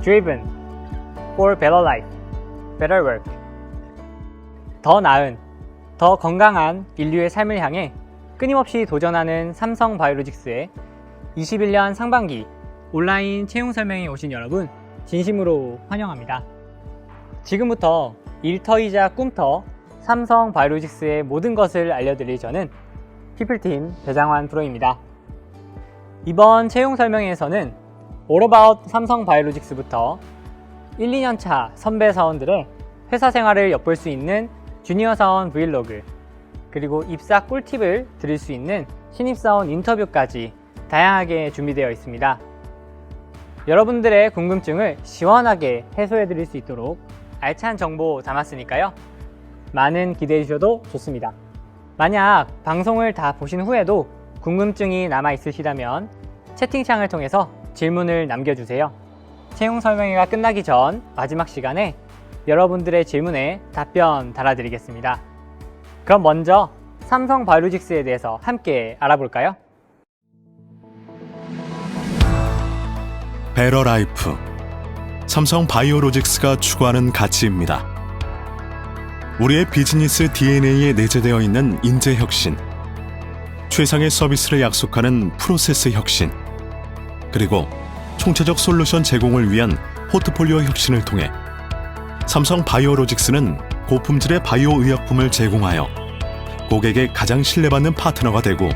driven for better life, better work. 더 나은, 더 건강한 인류의 삶을 향해 끊임없이 도전하는 삼성바이오로직스의 21년 상반기 온라인 채용 설명에 오신 여러분 진심으로 환영합니다. 지금부터 일터이자 꿈터 삼성바이오로직스의 모든 것을 알려드릴 저는 피플팀 배장환 프로입니다. 이번 채용 설명회에서는 All About 삼성바이오로직스부터 1, 2년차 선배 사원들의 회사 생활을 엿볼 수 있는 주니어 사원 브이로그, 그리고 입사 꿀팁을 드릴 수 있는 신입사원 인터뷰까지 다양하게 준비되어 있습니다. 여러분들의 궁금증을 시원하게 해소해 드릴 수 있도록 알찬 정보 담았으니까요. 많은 기대해 주셔도 좋습니다. 만약 방송을 다 보신 후에도 궁금증이 남아 있으시다면 채팅창을 통해서 질문을 남겨주세요. 채용 설명회가 끝나기 전 마지막 시간에 여러분들의 질문에 답변 달아드리겠습니다. 그럼 먼저 삼성바이오로직스에 대해서 함께 알아볼까요? 베러 라이프, 삼성바이오로직스가 추구하는 가치입니다. 우리의 비즈니스 DNA에 내재되어 있는 인재 혁신, 최상의 서비스를 약속하는 프로세스 혁신, 그리고 총체적 솔루션 제공을 위한 포트폴리오 혁신을 통해 삼성바이오로직스는 고품질의 바이오 의약품을 제공하여 고객의 가장 신뢰받는 파트너가 되고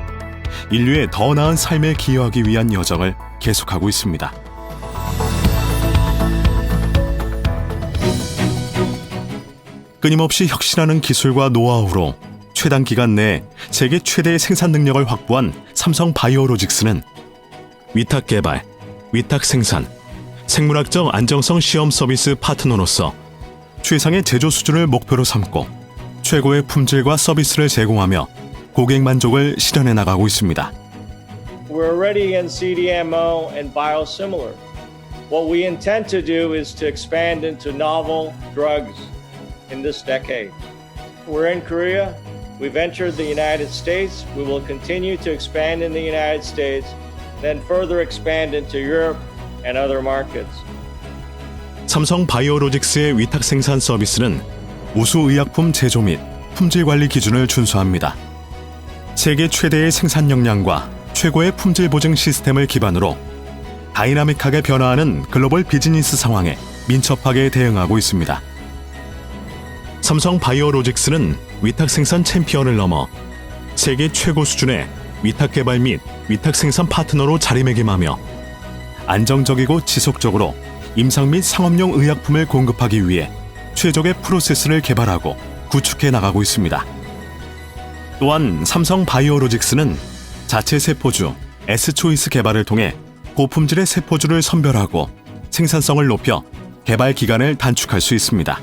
인류의 더 나은 삶에 기여하기 위한 여정을 계속하고 있습니다. 끊임없이 혁신하는 기술과 노하우로 최단 기간 내에 세계 최대의 생산 능력을 확보한 삼성바이오로직스는 위탁 개발, 위탁 생산, 생물학적 안정성 시험 서비스 파트너로서 최상의 제조 수준을 목표로 삼고 최고의 품질과 서비스를 제공하며 고객 만족을 실현해 나가고 있습니다. We're already in CDMO and biosimilar. What we intend to do is to expand into novel drugs in this decade. We're in Korea. We've entered the United States. We will continue to expand in the United States, then further expand into Europe and other markets. 삼성바이오로직스의 위탁 생산 서비스는 우수 의약품 제조 및 품질 관리 기준을 준수합니다. 세계 최대의 생산 역량과 최고의 품질 보증 시스템을 기반으로 다이나믹하게 변화하는 글로벌 비즈니스 상황에 민첩하게 대응하고 있습니다. 삼성바이오로직스는 위탁 생산 챔피언을 넘어 세계 최고 수준의 위탁 개발 및 위탁 생산 파트너로 자리매김하며 안정적이고 지속적으로 임상 및 상업용 의약품을 공급하기 위해 최적의 프로세스를 개발하고 구축해 나가고 있습니다. 또한 삼성바이오로직스는 자체 세포주 S초이스 개발을 통해 고품질의 세포주를 선별하고 생산성을 높여 개발 기간을 단축할 수 있습니다.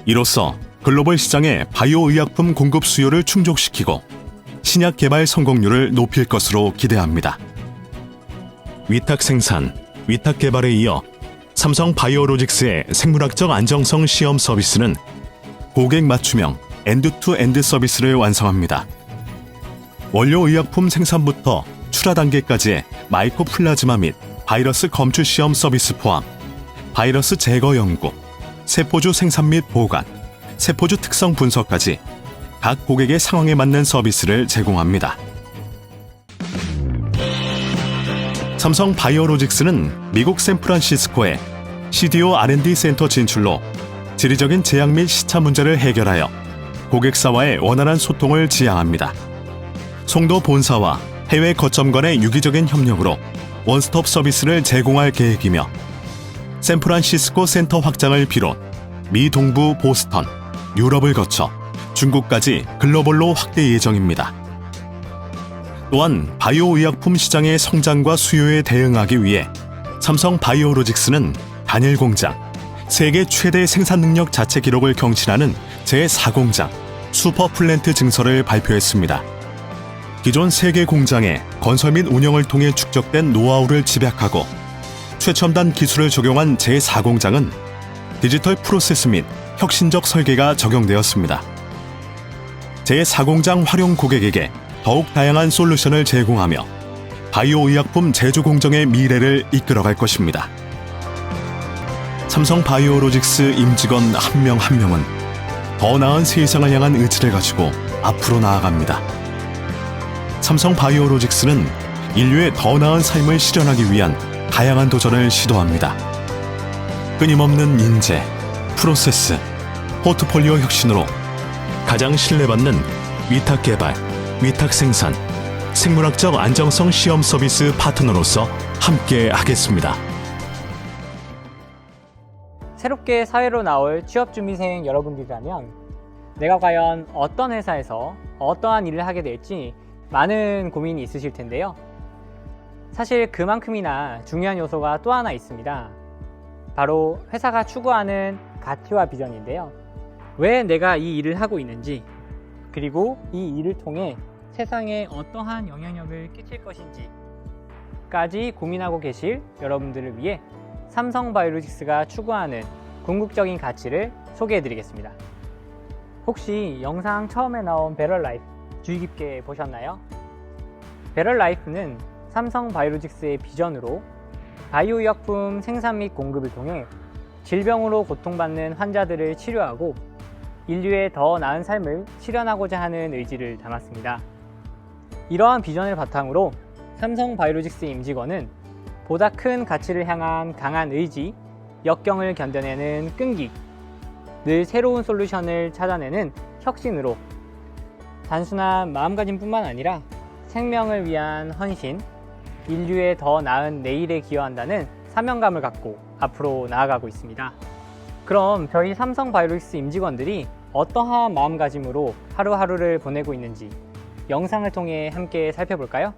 이로써 글로벌 시장의 바이오 의약품 공급 수요를 충족시키고 신약 개발 성공률을 높일 것으로 기대합니다. 위탁 생산, 위탁 개발에 이어 삼성바이오로직스의 생물학적 안정성 시험 서비스는 고객 맞춤형 엔드-투-엔드 서비스를 완성합니다. 원료 의약품 생산부터 출하 단계까지의 마이코 플라즈마 및 바이러스 검출 시험 서비스 포함, 바이러스 제거 연구, 세포주 생산 및 보관, 세포주 특성 분석까지 각 고객의 상황에 맞는 서비스를 제공합니다. 삼성바이오로직스는 미국 샌프란시스코에 CDO R&D 센터 진출로 지리적인 제약 및 시차 문제를 해결하여 고객사와의 원활한 소통을 지향합니다. 송도 본사와 해외 거점 간의 유기적인 협력으로 원스톱 서비스를 제공할 계획이며 샌프란시스코 센터 확장을 비롯 미 동부 보스턴, 유럽을 거쳐 중국까지 글로벌로 확대 예정입니다. 또한 바이오 의약품 시장의 성장과 수요에 대응하기 위해 삼성바이오로직스는 단일 공장, 세계 최대 생산 능력 자체 기록을 경신하는 제4공장 슈퍼플랜트 증서를 발표했습니다. 기존 3개 공장의 건설 및 운영을 통해 축적된 노하우를 집약하고 최첨단 기술을 적용한 제4공장은 디지털 프로세스 및 혁신적 설계가 적용되었습니다. 제4공장 활용 고객에게 더욱 다양한 솔루션을 제공하며 바이오 의약품 제조 공정의 미래를 이끌어갈 것입니다. 삼성 바이오로직스 임직원 한 명 한 명은 더 나은 세상을 향한 의지를 가지고 앞으로 나아갑니다. 삼성 바이오로직스는 인류의 더 나은 삶을 실현하기 위한 다양한 도전을 시도합니다. 끊임없는 인재, 프로세스, 포트폴리오 혁신으로 가장 신뢰받는 위탁 개발, 위탁 생산, 생물학적 안정성 시험 서비스 파트너로서 함께 하겠습니다. 새롭게 사회로 나올 취업준비생 여러분들이라면 내가 과연 어떤 회사에서 어떠한 일을 하게 될지 많은 고민이 있으실 텐데요. 사실 그만큼이나 중요한 요소가 또 하나 있습니다. 바로 회사가 추구하는 가치와 비전인데요. 왜 내가 이 일을 하고 있는지, 그리고 이 일을 통해 세상에 어떠한 영향력을 끼칠 것인지까지 고민하고 계실 여러분들을 위해 삼성 바이오로직스가 추구하는 궁극적인 가치를 소개해 드리겠습니다. 혹시 영상 처음에 나온 베럴라이프 주의 깊게 보셨나요? 베럴라이프는 삼성 바이오로직스의 비전으로 바이오 의약품 생산 및 공급을 통해 질병으로 고통받는 환자들을 치료하고 인류의 더 나은 삶을 실현하고자 하는 의지를 담았습니다. 이러한 비전을 바탕으로 삼성 바이오로직스 임직원은 보다 큰 가치를 향한 강한 의지, 역경을 견뎌내는 끈기, 늘 새로운 솔루션을 찾아내는 혁신으로 단순한 마음가짐뿐만 아니라 생명을 위한 헌신, 인류의 더 나은 내일에 기여한다는 사명감을 갖고 앞으로 나아가고 있습니다. 그럼 저희 삼성 바이오로직스 임직원들이 어떠한 마음가짐으로 하루하루를 보내고 있는지 영상을 통해 함께 살펴볼까요?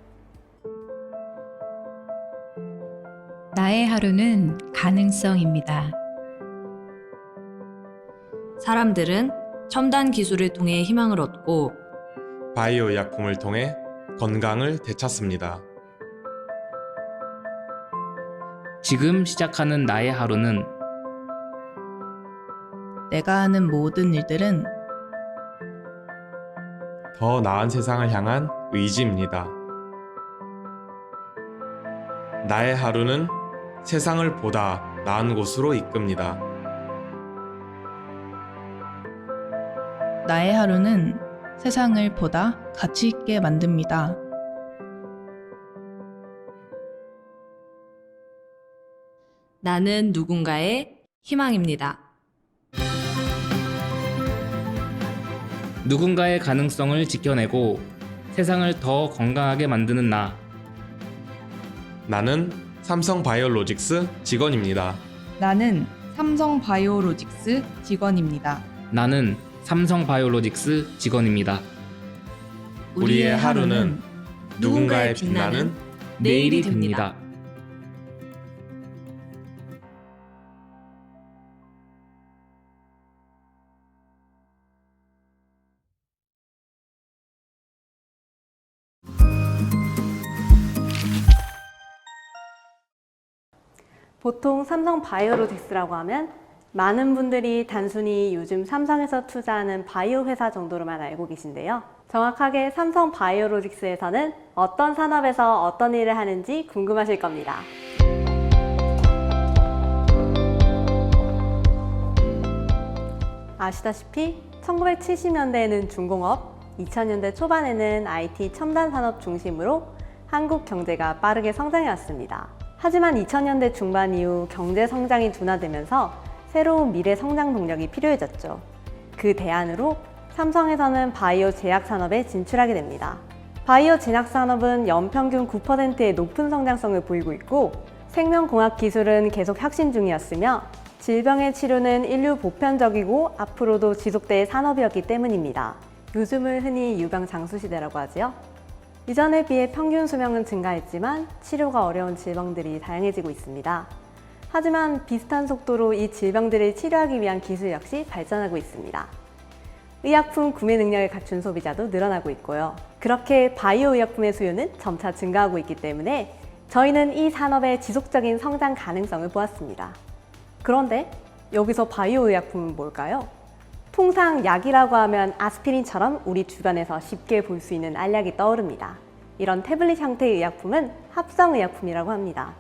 나의 하루는 가능성입니다. 사람들은 첨단 기술을 통해 희망을 얻고 바이오 의약품을 통해 건강을 되찾습니다. 지금 시작하는 나의 하루는 내가 하는 모든 일들은 더 나은 세상을 향한 의지입니다. 나의 하루는 세상을 보다 나은 곳으로 이끕니다. 나의 하루는 세상을 보다 가치 있게 만듭니다. 나는 누군가의 희망입니다. 누군가의 가능성을 지켜내고 세상을 더 건강하게 만드는 나. 나는 삼성 바이오로직스 직원입니다. 나는 삼성 바이오로직스 직원입니다. 나는 삼성 바이오로직스 직원입니다. 우리의 하루는 누군가의 빛나는 내일이 됩니다. 보통 삼성 바이오로직스라고 하면 많은 분들이 단순히 요즘 삼성에서 투자하는 바이오 회사 정도로만 알고 계신데요. 정확하게 삼성 바이오로직스에서는 어떤 산업에서 어떤 일을 하는지 궁금하실 겁니다. 아시다시피 1970년대에는 중공업, 2000년대 초반에는 IT 첨단 산업 중심으로 한국 경제가 빠르게 성장해 왔습니다. 하지만 2000년대 중반 이후 경제 성장이 둔화되면서 새로운 미래 성장 동력이 필요해졌죠. 그 대안으로 삼성에서는 바이오 제약 산업에 진출하게 됩니다. 바이오 제약 산업은 연평균 9%의 높은 성장성을 보이고 있고 생명공학 기술은 계속 혁신 중이었으며 질병의 치료는 인류 보편적이고 앞으로도 지속될 산업이었기 때문입니다. 요즘을 흔히 유병장수시대라고 하지요. 이전에 비해 평균 수명은 증가했지만 치료가 어려운 질병들이 다양해지고 있습니다. 하지만 비슷한 속도로 이 질병들을 치료하기 위한 기술 역시 발전하고 있습니다. 의약품 구매 능력을 갖춘 소비자도 늘어나고 있고요. 그렇게 바이오 의약품의 수요는 점차 증가하고 있기 때문에 저희는 이 산업의 지속적인 성장 가능성을 보았습니다. 그런데 여기서 바이오 의약품은 뭘까요? 통상 약이라고 하면 아스피린처럼 우리 주변에서 쉽게 볼 수 있는 알약이 떠오릅니다. 이런 태블릿 형태의 의약품은 합성의약품이라고 합니다.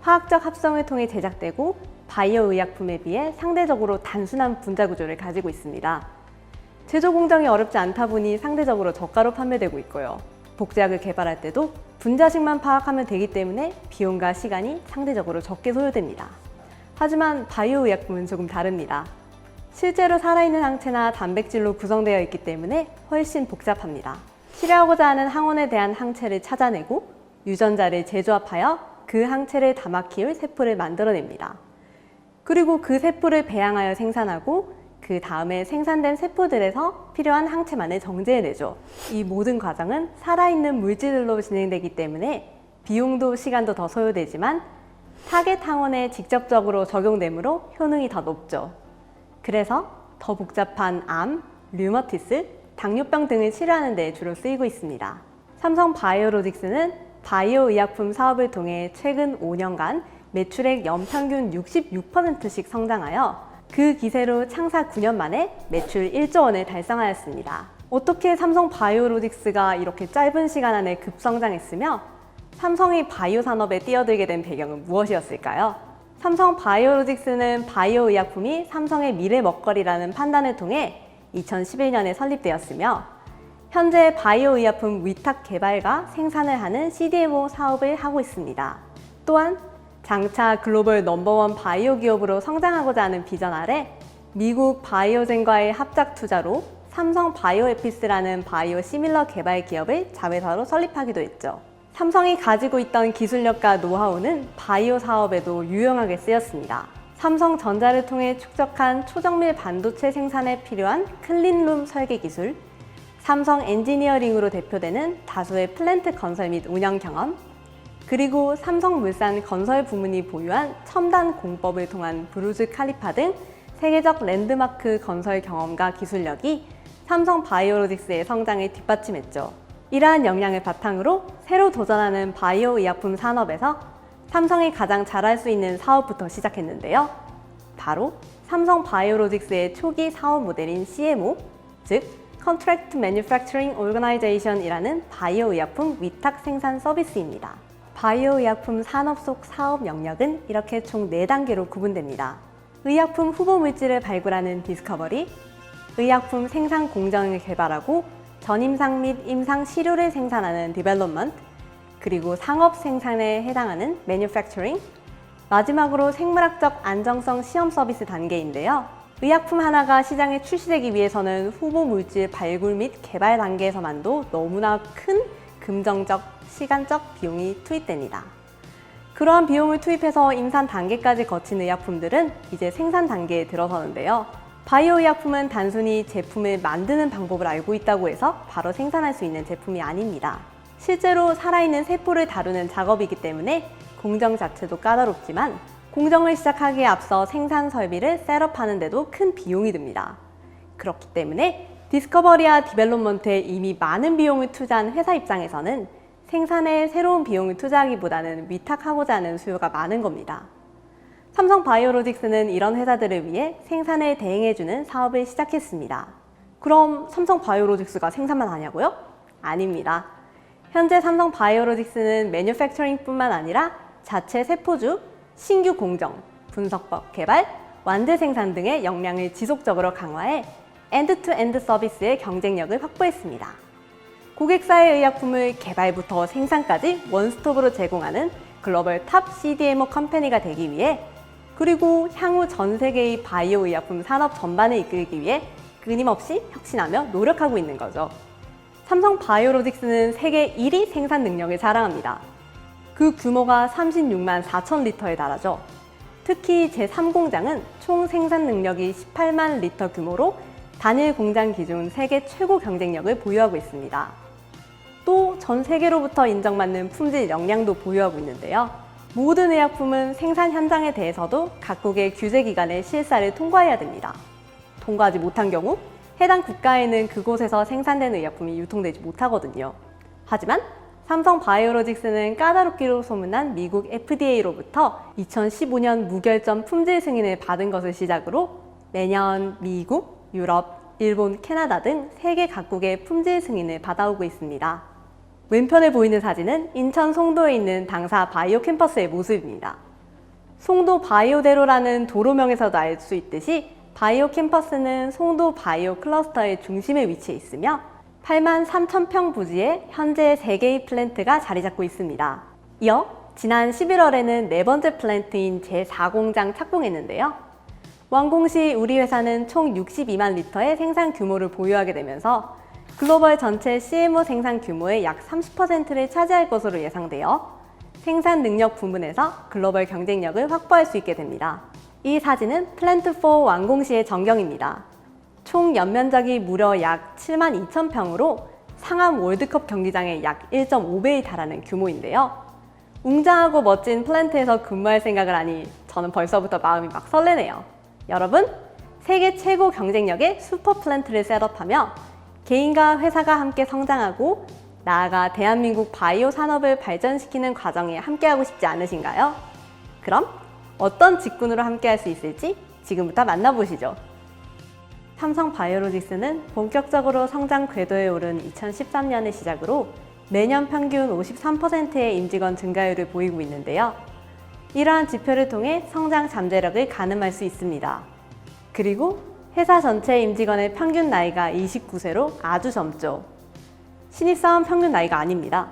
화학적 합성을 통해 제작되고 바이오 의약품에 비해 상대적으로 단순한 분자 구조를 가지고 있습니다. 제조 공정이 어렵지 않다 보니 상대적으로 저가로 판매되고 있고요. 복제약을 개발할 때도 분자식만 파악하면 되기 때문에 비용과 시간이 상대적으로 적게 소요됩니다. 하지만 바이오 의약품은 조금 다릅니다. 실제로 살아있는 항체나 단백질로 구성되어 있기 때문에 훨씬 복잡합니다. 치료하고자 하는 항원에 대한 항체를 찾아내고 유전자를 재조합하여 그 항체를 담아 키울 세포를 만들어냅니다. 그리고 그 세포를 배양하여 생산하고 그 다음에 생산된 세포들에서 필요한 항체만을 정제해내죠. 이 모든 과정은 살아있는 물질들로 진행되기 때문에 비용도 시간도 더 소요되지만 타겟 항원에 직접적으로 적용되므로 효능이 더 높죠. 그래서 더 복잡한 암, 류머티스, 당뇨병 등을 치료하는 데 주로 쓰이고 있습니다. 삼성 바이오로직스는 바이오 의약품 사업을 통해 최근 5년간 매출액 연평균 66%씩 성장하여 그 기세로 창사 9년 만에 매출 1조 원을 달성하였습니다. 어떻게 삼성 바이오로직스가 이렇게 짧은 시간 안에 급성장했으며 삼성이 바이오 산업에 뛰어들게 된 배경은 무엇이었을까요? 삼성 바이오로직스는 바이오 의약품이 삼성의 미래 먹거리라는 판단을 통해 2011년에 설립되었으며 현재 바이오 의약품 위탁 개발과 생산을 하는 CDMO 사업을 하고 있습니다. 또한 장차 글로벌 넘버원 바이오 기업으로 성장하고자 하는 비전 아래 미국 바이오젠과의 합작 투자로 삼성 바이오에피스라는 바이오 시밀러 개발 기업을 자회사로 설립하기도 했죠. 삼성이 가지고 있던 기술력과 노하우는 바이오 사업에도 유용하게 쓰였습니다. 삼성전자를 통해 축적한 초정밀 반도체 생산에 필요한 클린룸 설계 기술, 삼성 엔지니어링으로 대표되는 다수의 플랜트 건설 및 운영 경험, 그리고 삼성물산 건설 부문이 보유한 첨단 공법을 통한 부르즈 칼리파 등 세계적 랜드마크 건설 경험과 기술력이 삼성 바이오로직스의 성장을 뒷받침했죠. 이러한 역량을 바탕으로 새로 도전하는 바이오 의약품 산업에서 삼성이 가장 잘할 수 있는 사업부터 시작했는데요. 바로 삼성 바이오로직스의 초기 사업 모델인 CMO, 즉 Contract Manufacturing Organization이라는 바이오 의약품 위탁 생산 서비스입니다. 바이오 의약품 산업 속 사업 영역은 이렇게 총 4단계로 구분됩니다. 의약품 후보 물질을 발굴하는 디스커버리, 의약품 생산 공정을 개발하고 전임상 및 임상 시료를 생산하는 디벨롭먼트, 그리고 상업 생산에 해당하는 매뉴팩처링, 마지막으로 생물학적 안정성 시험 서비스 단계인데요. 의약품 하나가 시장에 출시되기 위해서는 후보 물질 발굴 및 개발 단계에서만도 너무나 큰 금전적, 시간적 비용이 투입됩니다. 그러한 비용을 투입해서 임산 단계까지 거친 의약품들은 이제 생산 단계에 들어서는데요. 바이오 의약품은 단순히 제품을 만드는 방법을 알고 있다고 해서 바로 생산할 수 있는 제품이 아닙니다. 실제로 살아있는 세포를 다루는 작업이기 때문에 공정 자체도 까다롭지만 공정을 시작하기에 앞서 생산 설비를 셋업하는 데도 큰 비용이 듭니다. 그렇기 때문에 디스커버리와 디벨롭먼트에 이미 많은 비용을 투자한 회사 입장에서는 생산에 새로운 비용을 투자하기보다는 위탁하고자 하는 수요가 많은 겁니다. 삼성 바이오로직스는 이런 회사들을 위해 생산에 대행해주는 사업을 시작했습니다. 그럼 삼성 바이오로직스가 생산만 하냐고요? 아닙니다. 현재 삼성 바이오로직스는 매뉴팩처링뿐만 아니라 자체 세포주, 신규 공정, 분석법 개발, 완제 생산 등의 역량을 지속적으로 강화해 엔드투엔드 서비스의 경쟁력을 확보했습니다. 고객사의 의약품을 개발부터 생산까지 원스톱으로 제공하는 글로벌 탑 CDMO 컴퍼니가 되기 위해, 그리고 향후 전 세계의 바이오 의약품 산업 전반을 이끌기 위해 끊임없이 혁신하며 노력하고 있는 거죠. 삼성 바이오로직스는 세계 1위 생산 능력을 자랑합니다. 그 규모가 36만 4천 리터에 달하죠. 특히 제3공장은 총 생산 능력이 18만 리터 규모로 단일 공장 기준 세계 최고 경쟁력을 보유하고 있습니다. 또 전 세계로부터 인정받는 품질 역량도 보유하고 있는데요. 모든 의약품은 생산 현장에 대해서도 각국의 규제기관의 실사를 통과해야 됩니다. 통과하지 못한 경우 해당 국가에는 그곳에서 생산된 의약품이 유통되지 못하거든요. 하지만 삼성 바이오로직스는 까다롭기로 소문난 미국 FDA로부터 2015년 무결점 품질 승인을 받은 것을 시작으로 매년 미국, 유럽, 일본, 캐나다 등 세계 각국의 품질 승인을 받아오고 있습니다. 왼편에 보이는 사진은 인천 송도에 있는 당사 바이오 캠퍼스의 모습입니다. 송도 바이오대로라는 도로명에서도 알 수 있듯이 바이오 캠퍼스는 송도 바이오 클러스터의 중심에 위치해 있으며 8만 3천 평 부지에 현재 3개의 플랜트가 자리 잡고 있습니다. 이어 지난 11월에는 네 번째 플랜트인 제4공장 착공했는데요. 완공 시 우리 회사는 총 62만 리터의 생산 규모를 보유하게 되면서 글로벌 전체 CMO 생산 규모의 약 30%를 차지할 것으로 예상되어 생산 능력 부문에서 글로벌 경쟁력을 확보할 수 있게 됩니다. 이 사진은 플랜트 4 완공 시의 전경입니다. 총 연면적이 무려 약 7만 2천 평으로 상암 월드컵 경기장의 약 1.5배에 달하는 규모인데요. 웅장하고 멋진 플랜트에서 근무할 생각을 하니 저는 벌써부터 마음이 막 설레네요. 여러분, 세계 최고 경쟁력의 슈퍼 플랜트를 셋업하며 개인과 회사가 함께 성장하고 나아가 대한민국 바이오 산업을 발전시키는 과정에 함께하고 싶지 않으신가요? 그럼 어떤 직군으로 함께할 수 있을지 지금부터 만나보시죠. 삼성 바이오로직스는 본격적으로 성장 궤도에 오른 2013년을 시작으로 매년 평균 53%의 임직원 증가율을 보이고 있는데요. 이러한 지표를 통해 성장 잠재력을 가늠할 수 있습니다. 그리고 회사 전체 임직원의 평균 나이가 29세로 아주 젊죠. 신입사원 평균 나이가 아닙니다.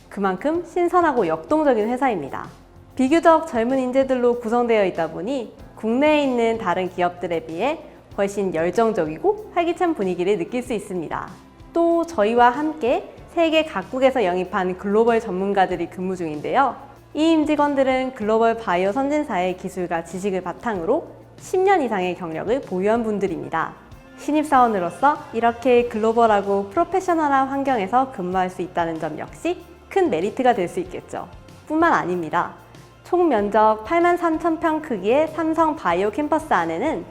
그만큼 신선하고 역동적인 회사입니다. 비교적 젊은 인재들로 구성되어 있다 보니 국내에 있는 다른 기업들에 비해 훨씬 열정적이고 활기찬 분위기를 느낄 수 있습니다. 또 저희와 함께 세계 각국에서 영입한 글로벌 전문가들이 근무 중인데요. 이 임직원들은 글로벌 바이오 선진사의 기술과 지식을 바탕으로 10년 이상의 경력을 보유한 분들입니다. 신입사원으로서 이렇게 글로벌하고 프로페셔널한 환경에서 근무할 수 있다는 점 역시 큰 메리트가 될 수 있겠죠. 뿐만 아닙니다. 총 면적 8만 3천 평 크기의 삼성 바이오 캠퍼스 안에는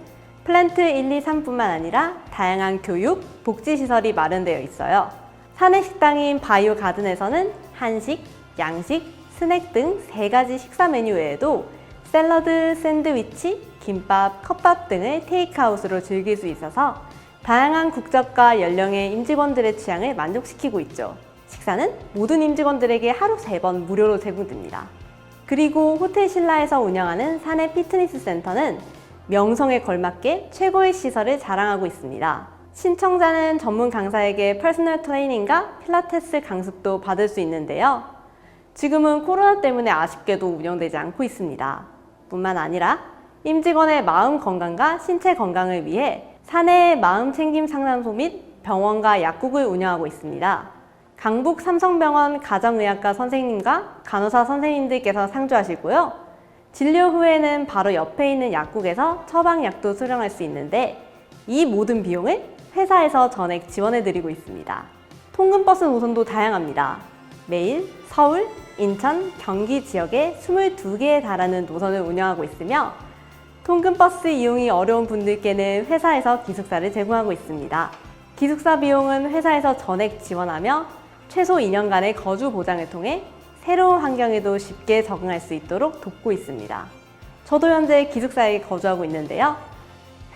플랜트 1, 2, 3뿐만 아니라 다양한 교육, 복지시설이 마련되어 있어요. 사내 식당인 바이오 가든에서는 한식, 양식, 스낵 등 3가지 식사 메뉴 외에도 샐러드, 샌드위치, 김밥, 컵밥 등을 테이크아웃으로 즐길 수 있어서 다양한 국적과 연령의 임직원들의 취향을 만족시키고 있죠. 식사는 모든 임직원들에게 하루 3번 무료로 제공됩니다. 그리고 호텔 신라에서 운영하는 사내 피트니스 센터는 명성에 걸맞게 최고의 시설을 자랑하고 있습니다. 신청자는 전문 강사에게 퍼스널 트레이닝과 필라테스 강습도 받을 수 있는데요. 지금은 코로나 때문에 아쉽게도 운영되지 않고 있습니다. 뿐만 아니라 임직원의 마음 건강과 신체 건강을 위해 사내 마음 챙김 상담소 및 병원과 약국을 운영하고 있습니다. 강북 삼성병원 가정의학과 선생님과 간호사 선생님들께서 상주하시고요. 진료 후에는 바로 옆에 있는 약국에서 처방약도 수령할 수 있는데 이 모든 비용을 회사에서 전액 지원해드리고 있습니다. 통근버스 노선도 다양합니다. 매일 서울, 인천, 경기 지역에 22개에 달하는 노선을 운영하고 있으며 통근버스 이용이 어려운 분들께는 회사에서 기숙사를 제공하고 있습니다. 기숙사 비용은 회사에서 전액 지원하며 최소 2년간의 거주 보장을 통해 새로운 환경에도 쉽게 적응할 수 있도록 돕고 있습니다. 저도 현재 기숙사에 거주하고 있는데요.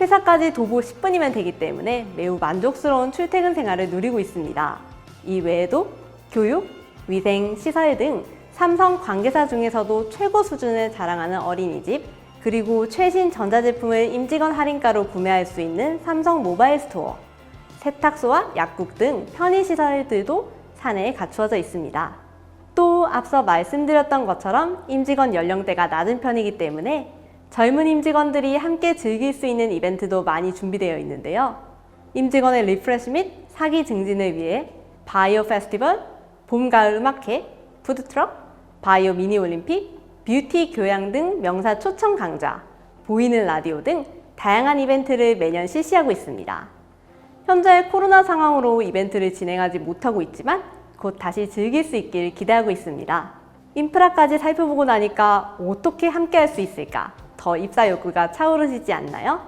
회사까지 도보 10분이면 되기 때문에 매우 만족스러운 출퇴근 생활을 누리고 있습니다. 이 외에도 교육, 위생, 시설 등 삼성 관계사 중에서도 최고 수준을 자랑하는 어린이집, 그리고 최신 전자제품을 임직원 할인가로 구매할 수 있는 삼성 모바일 스토어, 세탁소와 약국 등 편의시설들도 사내에 갖추어져 있습니다. 또 앞서 말씀드렸던 것처럼 임직원 연령대가 낮은 편이기 때문에 젊은 임직원들이 함께 즐길 수 있는 이벤트도 많이 준비되어 있는데요. 임직원의 리프레시 및 사기 증진을 위해 바이오 페스티벌, 봄, 가을 음악회, 푸드트럭, 바이오 미니 올림픽, 뷰티 교양 등 명사 초청 강좌, 보이는 라디오 등 다양한 이벤트를 매년 실시하고 있습니다. 현재 코로나 상황으로 이벤트를 진행하지 못하고 있지만 곧 다시 즐길 수 있길 기대하고 있습니다. 인프라까지 살펴보고 나니까 어떻게 함께 할 수 있을까? 더 입사 욕구가 차오르시지 않나요?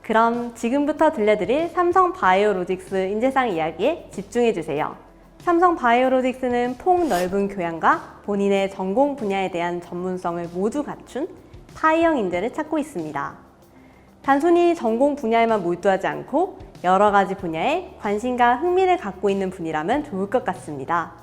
그럼 지금부터 들려드릴 삼성 바이오로직스 인재상 이야기에 집중해주세요. 삼성 바이오로직스는 폭넓은 교양과 본인의 전공 분야에 대한 전문성을 모두 갖춘 타이형 인재를 찾고 있습니다. 단순히 전공 분야에만 몰두하지 않고 여러 가지 분야에 관심과 흥미를 갖고 있는 분이라면 좋을 것 같습니다.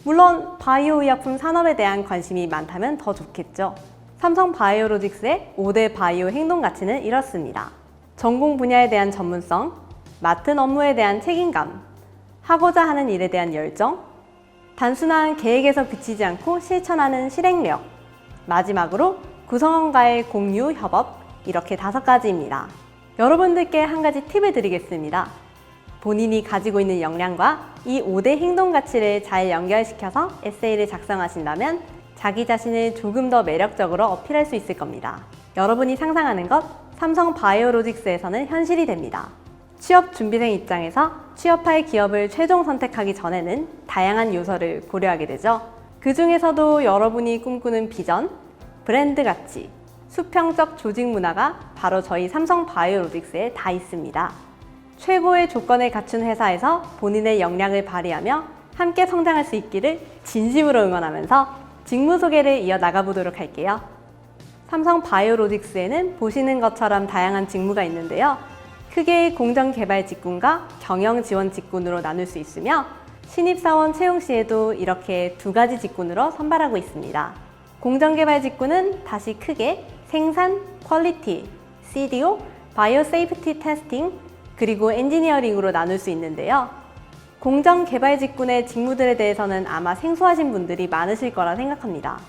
물론 바이오 의약품 산업에 대한 관심이 많다면 더 좋겠죠. 삼성 바이오로직스의 5대 바이오 행동 가치는 이렇습니다. 전공 분야에 대한 전문성, 맡은 업무에 대한 책임감, 하고자 하는 일에 대한 열정, 단순한 계획에서 그치지 않고 실천하는 실행력, 마지막으로 구성원과의 공유, 협업, 이렇게 5가지입니다. 여러분들께 한 가지 팁을 드리겠습니다. 본인이 가지고 있는 역량과 이 5대 행동 가치를 잘 연결시켜서 에세이를 작성하신다면 자기 자신을 조금 더 매력적으로 어필할 수 있을 겁니다. 여러분이 상상하는 것, 삼성 바이오로직스에서는 현실이 됩니다. 취업 준비생 입장에서 취업할 기업을 최종 선택하기 전에는 다양한 요소를 고려하게 되죠. 그 중에서도 여러분이 꿈꾸는 비전, 브랜드 가치, 수평적 조직 문화가 바로 저희 삼성 바이오로직스에 다 있습니다. 최고의 조건을 갖춘 회사에서 본인의 역량을 발휘하며 함께 성장할 수 있기를 진심으로 응원하면서 직무 소개를 이어나가 보도록 할게요. 삼성 바이오로직스에는 보시는 것처럼 다양한 직무가 있는데요. 크게 공정개발 직군과 경영 지원 직군으로 나눌 수 있으며 신입사원 채용 시에도 이렇게 2가지 직군으로 선발하고 있습니다. 공정개발 직군은 다시 크게 생산, 퀄리티, CDO, 바이오 세이프티 테스팅, 그리고 엔지니어링으로 나눌 수 있는데요. 공정개발 직군의 직무들에 대해서는 아마 생소하신 분들이 많으실 거라 생각합니다.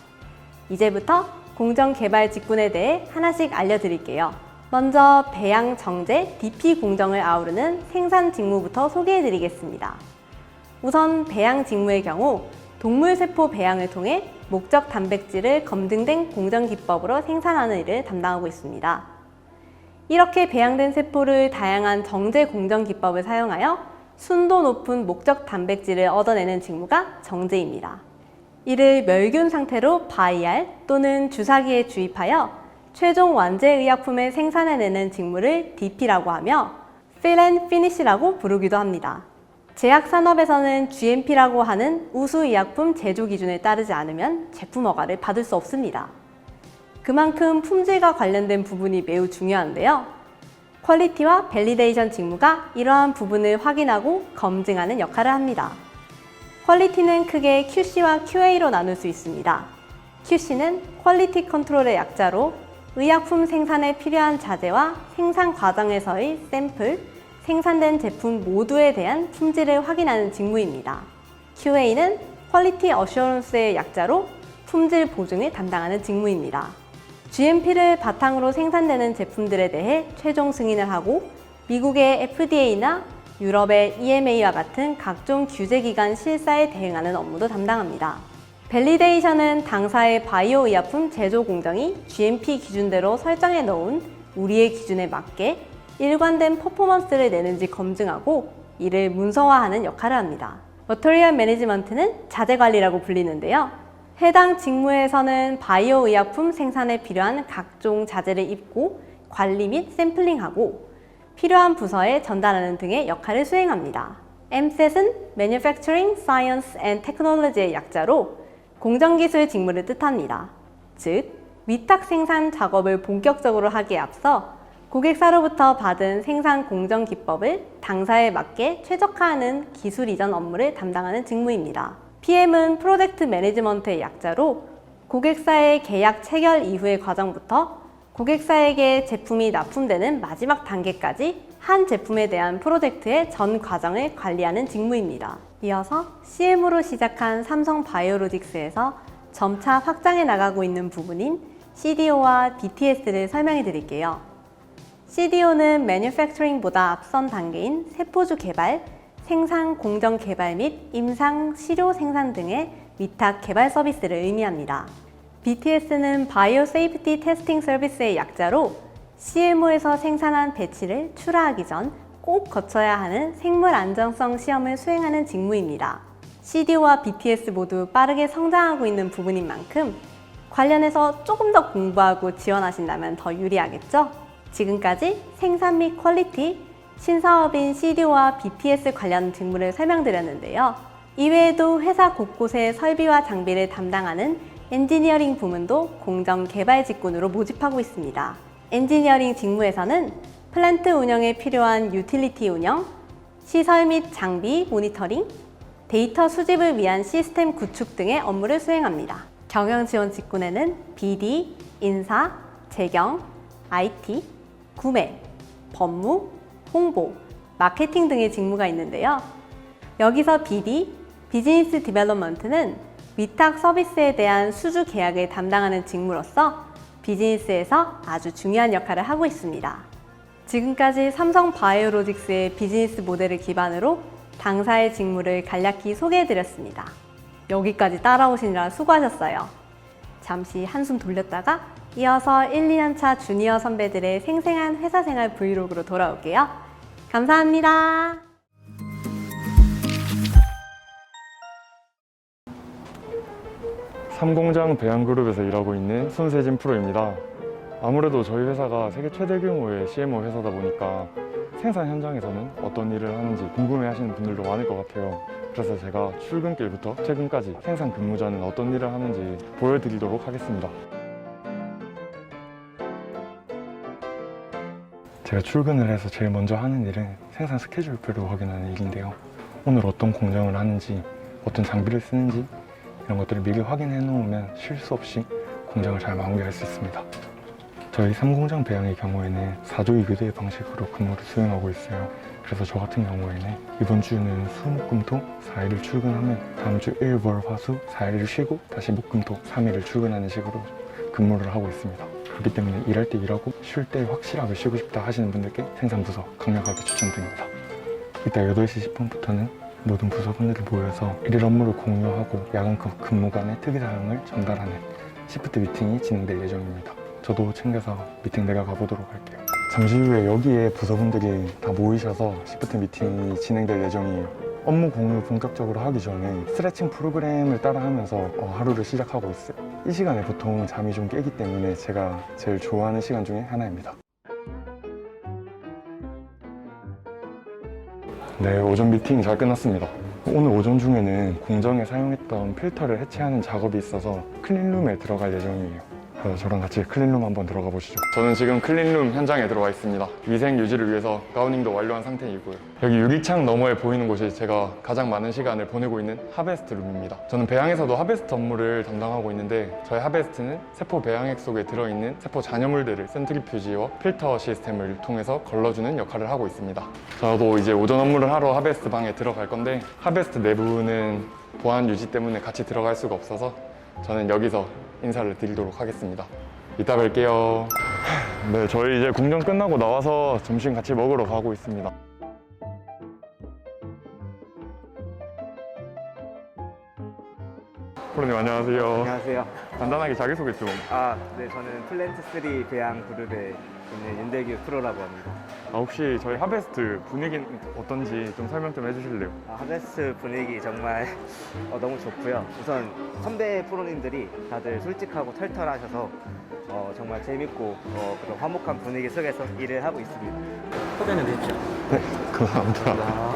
이제부터 공정개발 직군에 대해 하나씩 알려드릴게요. 먼저 배양 정제, DP 공정을 아우르는 생산 직무부터 소개해드리겠습니다. 우선 배양 직무의 경우 동물세포 배양을 통해 목적 단백질을 검증된 공정기법으로 생산하는 일을 담당하고 있습니다. 이렇게 배양된 세포를 다양한 정제 공정기법을 사용하여 순도 높은 목적 단백질을 얻어내는 직무가 정제입니다. 이를 멸균 상태로 바이알 또는 주사기에 주입하여 최종 완제 의약품을 생산해내는 직무를 DP라고 하며 Fill and Finish라고 부르기도 합니다. 제약산업에서는 GMP라고 하는 우수 의약품 제조 기준에 따르지 않으면 제품 허가를 받을 수 없습니다. 그만큼 품질과 관련된 부분이 매우 중요한데요. 퀄리티와 밸리데이션 직무가 이러한 부분을 확인하고 검증하는 역할을 합니다. 퀄리티는 크게 QC와 QA로 나눌 수 있습니다. QC는 퀄리티 컨트롤의 약자로 의약품 생산에 필요한 자재와 생산 과정에서의 샘플, 생산된 제품 모두에 대한 품질을 확인하는 직무입니다. QA는 퀄리티 어슈어런스의 약자로 품질 보증을 담당하는 직무입니다. GMP를 바탕으로 생산되는 제품들에 대해 최종 승인을 하고 미국의 FDA나 유럽의 EMA와 같은 각종 규제기관 실사에 대응하는 업무도 담당합니다. 밸리데이션은 당사의 바이오 의약품 제조 공정이 GMP 기준대로 설정해 놓은 우리의 기준에 맞게 일관된 퍼포먼스를 내는지 검증하고 이를 문서화하는 역할을 합니다. 머터리얼 매니지먼트는 자재 관리라고 불리는데요. 해당 직무에서는 바이오 의약품 생산에 필요한 각종 자재를 입고 관리 및 샘플링하고 필요한 부서에 전달하는 등의 역할을 수행합니다. MSET은 Manufacturing Science and Technology의 약자로 공정기술 직무를 뜻합니다. 즉, 위탁 생산 작업을 본격적으로 하기에 앞서 고객사로부터 받은 생산 공정 기법을 당사에 맞게 최적화하는 기술 이전 업무를 담당하는 직무입니다. PM은 프로젝트 매니지먼트의 약자로 고객사의 계약 체결 이후의 과정부터 고객사에게 제품이 납품되는 마지막 단계까지 한 제품에 대한 프로젝트의 전 과정을 관리하는 직무입니다. 이어서 CM으로 시작한 삼성 바이오로직스에서 점차 확장해 나가고 있는 부분인 CDO와 BTS를 설명해 드릴게요. CDO는 매뉴팩처링보다 앞선 단계인 세포주 개발, 생산 공정 개발 및 임상 시료 생산 등의 위탁 개발 서비스를 의미합니다. BTS는 바이오 세이프티 테스팅 서비스의 약자로 CMO에서 생산한 배치를 출하하기 전 꼭 거쳐야 하는 생물 안정성 시험을 수행하는 직무입니다. CDO와 BTS 모두 빠르게 성장하고 있는 부분인 만큼 관련해서 조금 더 공부하고 지원하신다면 더 유리하겠죠? 지금까지 생산 및 퀄리티, 신사업인 CDO와 BTS 관련 직무를 설명드렸는데요. 이외에도 회사 곳곳의 설비와 장비를 담당하는 엔지니어링 부문도 공정 개발 직군으로 모집하고 있습니다. 엔지니어링 직무에서는 플랜트 운영에 필요한 유틸리티 운영, 시설 및 장비 모니터링, 데이터 수집을 위한 시스템 구축 등의 업무를 수행합니다. 경영지원 직군에는 BD, 인사, 재경, IT, 구매, 법무, 홍보, 마케팅 등의 직무가 있는데요. 여기서 BD, 비즈니스 디벨롭먼트는 위탁 서비스에 대한 수주 계약을 담당하는 직무로서 비즈니스에서 아주 중요한 역할을 하고 있습니다. 지금까지 삼성 바이오로직스의 비즈니스 모델을 기반으로 당사의 직무를 간략히 소개해드렸습니다. 여기까지 따라오시느라 수고하셨어요. 잠시 한숨 돌렸다가 이어서 1, 2년차 주니어 선배들의 생생한 회사 생활 브이로그로 돌아올게요. 감사합니다. 삼공장 배양그룹에서 일하고 있는 손세진 프로입니다. 아무래도 저희 회사가 세계 최대 규모의 CMO 회사다 보니까 생산 현장에서는 어떤 일을 하는지 궁금해하시는 분들도 많을 것 같아요. 그래서 제가 출근길부터 퇴근까지 생산 근무자는 어떤 일을 하는지 보여드리도록 하겠습니다. 제가 출근을 해서 제일 먼저 하는 일은 생산 스케줄표를 확인하는 일인데요. 오늘 어떤 공정을 하는지, 어떤 장비를 쓰는지 이런 것들을 미리 확인해 놓으면 실수 없이 공장을 잘 마무리할 수 있습니다. 저희 3공장 배양의 경우에는 4조 2교대 방식으로 근무를 수행하고 있어요. 그래서 저 같은 경우에는 이번 주는 수, 목, 금, 토 4일을 출근하면 다음 주 일, 월, 화, 수 4일을 쉬고 다시 목, 금, 토 3일을 출근하는 식으로 근무를 하고 있습니다. 그렇기 때문에 일할 때 일하고 쉴 때 확실하게 쉬고 싶다 하시는 분들께 생산부서 강력하게 추천드립니다. 이따 8시 10분부터는 모든 부서분들이 모여서 일일 업무를 공유하고 야간 근무간의 특이사항을 전달하는 시프트 미팅이 진행될 예정입니다. 저도 챙겨서 미팅 내가 가보도록 할게요. 잠시 후에 여기에 부서분들이 다 모이셔서 시프트 미팅이 진행될 예정이에요. 업무 공유 본격적으로 하기 전에 스트레칭 프로그램을 따라하면서 하루를 시작하고 있어요. 이 시간에 보통 잠이 좀 깨기 때문에 제가 제일 좋아하는 시간 중에 하나입니다. 네, 오전 미팅 잘 끝났습니다. 오늘 오전 중에는 공정에 사용했던 필터를 해체하는 작업이 있어서 클린룸에 들어갈 예정이에요. 저랑 같이 클린룸 한번 들어가 보시죠. 저는 지금 클린룸 현장에 들어와 있습니다. 위생 유지를 위해서 가우닝도 완료한 상태이고요. 여기 유리창 너머에 보이는 곳이 제가 가장 많은 시간을 보내고 있는 하베스트 룸입니다. 저는 배양에서도 하베스트 업무를 담당하고 있는데 저희 하베스트는 세포 배양액 속에 들어있는 세포 잔여물들을 센트리퓨지와 필터 시스템을 통해서 걸러주는 역할을 하고 있습니다. 저도 이제 오전 업무를 하러 하베스트 방에 들어갈 건데 하베스트 내부는 보안 유지 때문에 같이 들어갈 수가 없어서 저는 여기서 인사를 드리도록 하겠습니다. 이따 뵐게요. 네, 저희 이제 공정 끝나고 나와서 점심 같이 먹으러 가고 있습니다. 프로님 안녕하세요. 안녕하세요. 간단하게 자기소개 좀. 네, 저는 플랜트3 배양 그룹에 있는 윤대규 프로라고 합니다. 혹시 저희 하베스트 분위기는 어떤지 좀 설명 좀 해주실래요? 하베스트 분위기 정말 너무 좋고요. 우선 선배 프로님들이 다들 솔직하고 털털하셔서 정말 재밌고 그런 화목한 분위기 속에서 일을 하고 있습니다. 소개는 됐죠? 네, 감사합니다.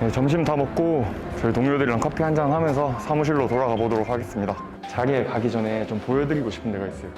네, 점심 다 먹고 저희 동료들이랑 커피 한잔 하면서 사무실로 돌아가 보도록 하겠습니다. 자리에 가기 전에 좀 보여드리고 싶은 데가 있어요.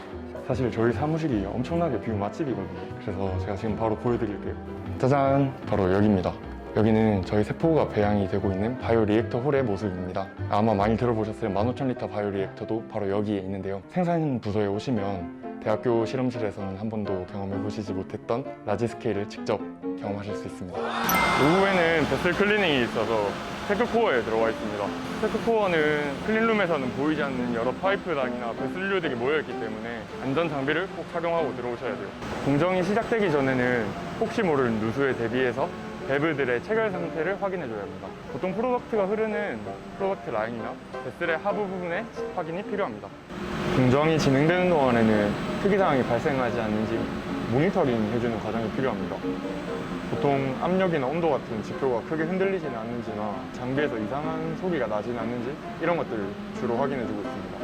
사실 저희 사무실이 엄청나게 비운 맛집이거든요. 그래서 제가 지금 바로 보여드릴게요. 짜잔! 바로 여기입니다. 여기는 저희 세포가 배양이 되고 있는 바이오 리액터 홀의 모습입니다. 아마 많이 들어보셨을 15,000리터 바이오 리액터도 바로 여기에 있는데요. 생산 부서에 오시면 대학교 실험실에서는 한 번도 경험해 보시지 못했던 라지 스케일을 직접 경험하실 수 있습니다. 오후에는 베슬 클리닝이 있어서 테크코어에 들어와 있습니다. 테크코어는 클린룸에서는 보이지 않는 여러 파이프라인이나 배슬류들이 모여있기 때문에 안전 장비를 꼭 착용하고 들어오셔야 돼요. 공정이 시작되기 전에는 혹시 모를 누수에 대비해서 밸브들의 체결 상태를 확인해 줘야 합니다. 보통 프로덕트가 흐르는 프로덕트 라인이나 베슬의 하부 부분의 확인이 필요합니다. 공정이 진행되는 동안에는 특이사항이 발생하지 않는지 모니터링 해주는 과정이 필요합니다. 보통 압력이나 온도 같은 지표가 크게 흔들리지는 않는지나 장비에서 이상한 소리가 나지는 않는지 이런 것들을 주로 확인해주고 있습니다.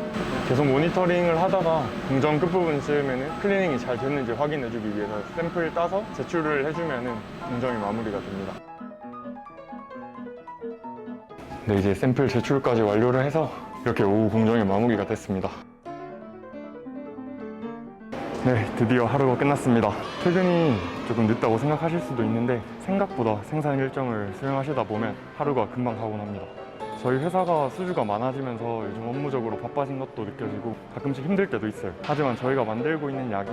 계속 모니터링을 하다가 공정 끝부분쯤에는 클리닝이 잘 됐는지 확인해주기 위해서 샘플 따서 제출을 해주면 공정이 마무리가 됩니다. 네, 이제 샘플 제출까지 완료를 해서 이렇게 오후 공정이 마무리가 됐습니다. 네, 드디어 하루가 끝났습니다. 퇴근이 조금 늦다고 생각하실 수도 있는데 생각보다 생산 일정을 수행하시다 보면 하루가 금방 가곤 합니다. 저희 회사가 수주가 많아지면서 요즘 업무적으로 바빠진 것도 느껴지고 가끔씩 힘들 때도 있어요. 하지만 저희가 만들고 있는 약이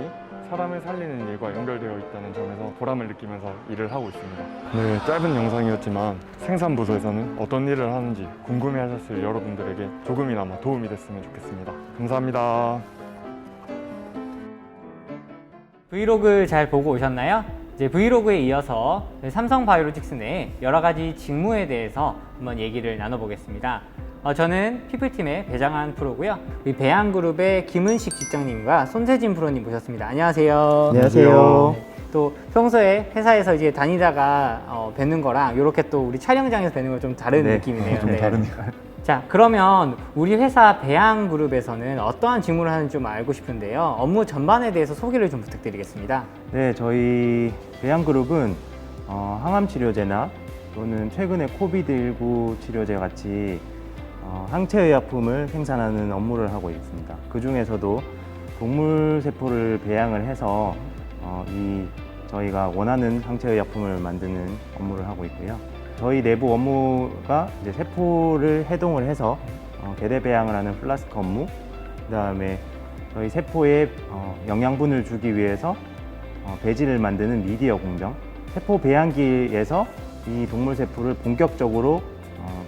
사람을 살리는 일과 연결되어 있다는 점에서 보람을 느끼면서 일을 하고 있습니다. 네, 짧은 영상이었지만 생산부서에서는 어떤 일을 하는지 궁금해하셨을 여러분들에게 조금이나마 도움이 됐으면 좋겠습니다. 감사합니다. 브이로그 잘 보고 오셨나요? 이제 브이로그에 이어서 삼성바이오로직스 내 여러 가지 직무에 대해서 한번 얘기를 나눠보겠습니다. 저는 피플팀의 배장한 프로고요. 우리 배양그룹의 김은식 직장님과 손세진 프로님 모셨습니다. 안녕하세요. 안녕하세요. 또 평소에 회사에서 이제 다니다가 뵙는 거랑 이렇게 또 우리 촬영장에서 뵙는 거 좀 다른 느낌이네요. 좀 다르네요. 자, 그러면 우리 회사 배양그룹에서는 어떠한 직무를 하는지 좀 알고 싶은데요. 업무 전반에 대해서 소개를 좀 부탁드리겠습니다. 네, 저희 배양그룹은 항암치료제나 또는 최근에 코비드19 치료제 같이 항체의약품을 생산하는 업무를 하고 있습니다. 그 중에서도 동물세포를 배양을 해서 저희가 원하는 항체의약품을 만드는 업무를 하고 있고요. 저희 내부 업무가 이제 세포를 해동을 해서 개대 배양을 하는 플라스크 업무, 그다음에 저희 세포에 영양분을 주기 위해서 배지를 만드는 미디어 공정, 세포 배양기에서 이 동물 세포를 본격적으로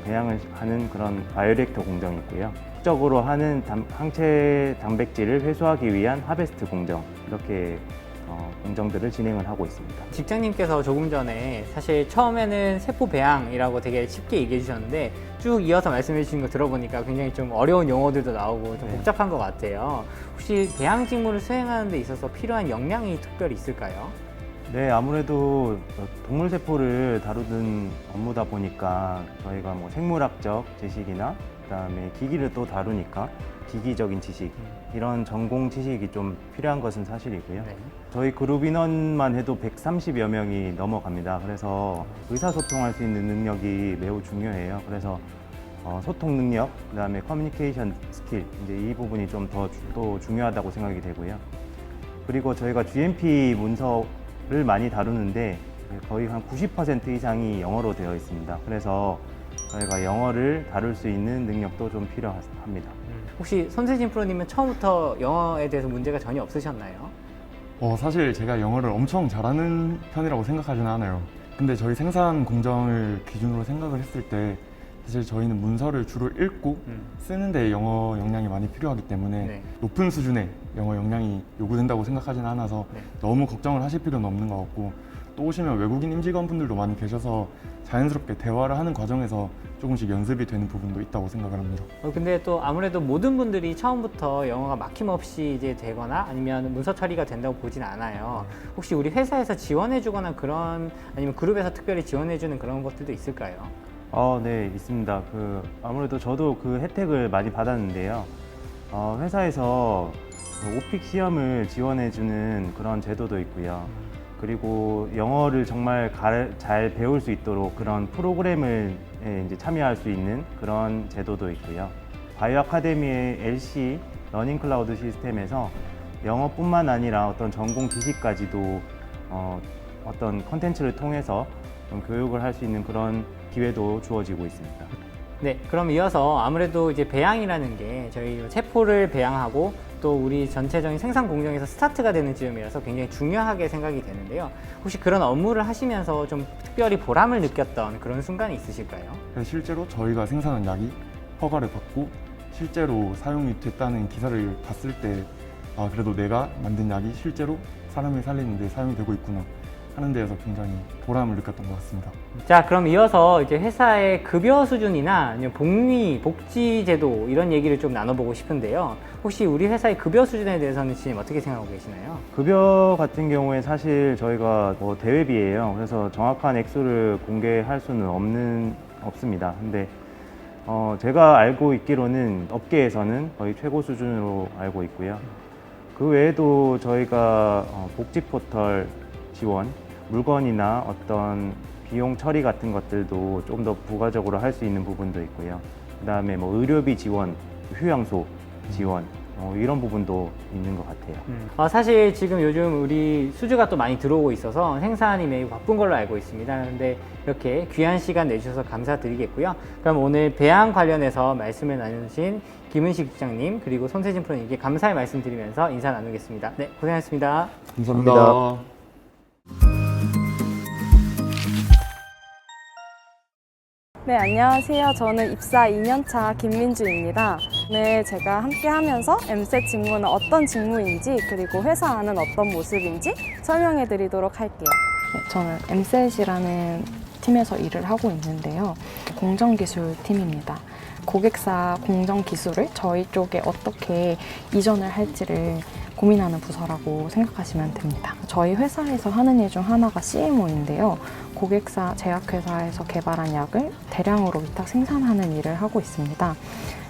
배양을 하는 그런 바이오리액터 공정이 있고요. 적으로 하는 항체 단백질을 회수하기 위한 하베스트 공정, 이렇게 공정들을 진행을 하고 있습니다. 직장님께서 조금 전에 사실 처음에는 세포 배양이라고 되게 쉽게 얘기해 주셨는데 쭉 이어서 말씀해 주신 거 들어보니까 굉장히 좀 어려운 용어들도 나오고 좀 복잡한 것 같아요. 혹시 배양 직무를 수행하는 데 있어서 필요한 역량이 특별히 있을까요? 네, 아무래도 동물 세포를 다루는 업무다 보니까 저희가 뭐 생물학적 지식이나 그다음에 기기를 또 다루니까 기기적인 지식, 이런 전공 지식이 좀 필요한 것은 사실이고요. 네. 저희 그룹 인원만 해도 130여 명이 넘어갑니다. 그래서 의사소통할 수 있는 능력이 매우 중요해요. 그래서 소통 능력, 그다음에 커뮤니케이션 스킬, 이제 이 부분이 좀 더 또 중요하다고 생각이 되고요. 그리고 저희가 GMP 문서를 많이 다루는데 거의 한 90% 이상이 영어로 되어 있습니다. 그래서 저희가 영어를 다룰 수 있는 능력도 좀 필요합니다. 혹시 손세진 프로님은 처음부터 영어에 대해서 문제가 전혀 없으셨나요? 사실 제가 영어를 엄청 잘하는 편이라고 생각하지는 않아요. 근데 저희 생산 공정을 기준으로 생각을 했을 때 사실 저희는 문서를 주로 읽고 쓰는데 영어 역량이 많이 필요하기 때문에 높은 수준의 영어 역량이 요구된다고 생각하지는 않아서 너무 걱정을 하실 필요는 없는 것 같고, 또 오시면 외국인 임직원분들도 많이 계셔서 자연스럽게 대화를 하는 과정에서 조금씩 연습이 되는 부분도 있다고 생각을 합니다. 근데 또 아무래도 모든 분들이 처음부터 영어가 막힘없이 이제 되거나 아니면 문서 처리가 된다고 보진 않아요. 혹시 우리 회사에서 지원해주거나 그런, 아니면 그룹에서 특별히 지원해주는 그런 것들도 있을까요? 네, 있습니다. 아무래도 저도 그 혜택을 많이 받았는데요. 회사에서 오픽 시험을 지원해주는 그런 제도도 있고요. 그리고 영어를 정말 잘 배울 수 있도록 그런 프로그램을 이제 참여할 수 있는 그런 제도도 있고요. 바이오 아카데미의 LC 러닝 클라우드 시스템에서 영어뿐만 아니라 어떤 전공 지식까지도 어떤 컨텐츠를 통해서 좀 교육을 할 수 있는 그런 기회도 주어지고 있습니다. 네, 그럼 이어서 아무래도 이제 배양이라는 게 저희 세포를 배양하고 또 우리 전체적인 생산 공정에서 스타트가 되는 지점이라서 굉장히 중요하게 생각이 되는데요. 혹시 그런 업무를 하시면서 좀 특별히 보람을 느꼈던 그런 순간이 있으실까요? 실제로 저희가 생산한 약이 허가를 받고 실제로 사용이 됐다는 기사를 봤을 때 그래도 내가 만든 약이 실제로 사람을 살리는데 사용이 되고 있구나 하는 데에서 굉장히 보람을 느꼈던 것 같습니다. 자, 그럼 이어서 이제 회사의 급여 수준이나 아니면 복리, 복지 제도 이런 얘기를 좀 나눠보고 싶은데요. 혹시 우리 회사의 급여 수준에 대해서는 지금 어떻게 생각하고 계시나요? 급여 같은 경우에 사실 저희가 대회비예요. 그래서 정확한 액수를 공개할 수는 없습니다. 근데 제가 알고 있기로는 업계에서는 거의 최고 수준으로 알고 있고요. 그 외에도 저희가 복지 포털 지원, 물건이나 어떤 비용 처리 같은 것들도 좀 더 부가적으로 할 수 있는 부분도 있고요. 그 다음에 의료비 지원, 휴양소 지원, 이런 부분도 있는 것 같아요. 사실 지금 요즘 우리 수주가 또 많이 들어오고 있어서 생산이 매우 바쁜 걸로 알고 있습니다. 그런데 이렇게 귀한 시간 내주셔서 감사드리겠고요. 그럼 오늘 배양 관련해서 말씀을 나누신 김은식 국장님 그리고 손세진 프로님께 감사의 말씀 드리면서 인사 나누겠습니다. 네, 고생하셨습니다. 감사합니다. 네, 안녕하세요. 저는 입사 2년차 김민주입니다. 네, 제가 함께 하면서 MSET 직무는 어떤 직무인지 그리고 회사 안은 어떤 모습인지 설명해 드리도록 할게요. 네, 저는 MSET이라는 팀에서 일을 하고 있는데요. 공정기술팀입니다. 고객사 공정기술을 저희 쪽에 어떻게 이전을 할지를 고민하는 부서라고 생각하시면 됩니다. 저희 회사에서 하는 일 중 하나가 CMO인데요. 고객사 제약회사에서 개발한 약을 대량으로 위탁 생산하는 일을 하고 있습니다.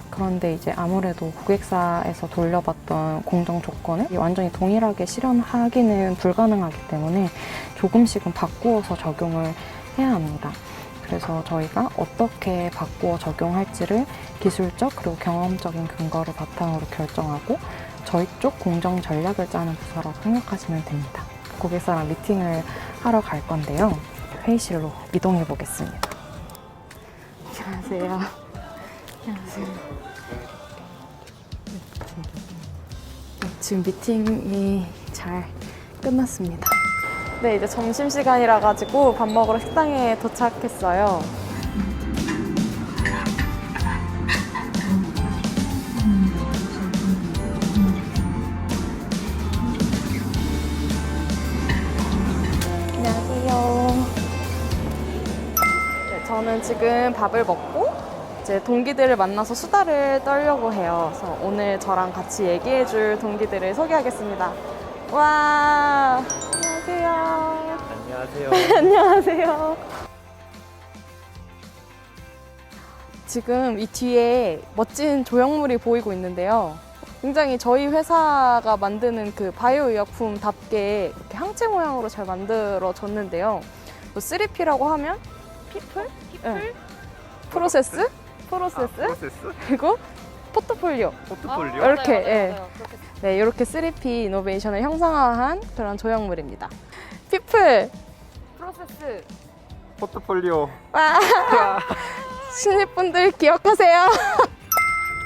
그런데 이제 아무래도 고객사에서 돌려받던 공정 조건을 완전히 동일하게 실현하기는 불가능하기 때문에 조금씩은 바꾸어서 적용을 해야 합니다. 그래서 저희가 어떻게 바꾸어 적용할지를 기술적 그리고 경험적인 근거를 바탕으로 결정하고 저희 쪽 공정 전략을 짜는 부서라고 생각하시면 됩니다. 고객사랑 미팅을 하러 갈 건데요. 회의실로 이동해 보겠습니다. 안녕하세요. 안녕하세요. 지금 미팅이 잘 끝났습니다. 네, 이제 점심시간이라 가지고 밥 먹으러 식당에 도착했어요. 저는 지금 밥을 먹고 이제 동기들을 만나서 수다를 떨려고 해요. 그래서 오늘 저랑 같이 얘기해줄 동기들을 소개하겠습니다. 와, 안녕하세요. 안녕하세요. 안녕하세요. 지금 이 뒤에 멋진 조형물이 보이고 있는데요. 굉장히 저희 회사가 만드는 그 바이오 의약품답게 이렇게 항체 모양으로 잘 만들어졌는데요. 3P라고 하면 피플? 네. 프로세스? 그리고 포트폴리오. 이렇게, 예. 네, 이렇게 3P 이노베이션을 형상화한 그런 조형물입니다. 피플, 프로세스, 포트폴리오. 와, 신입분들 기억하세요.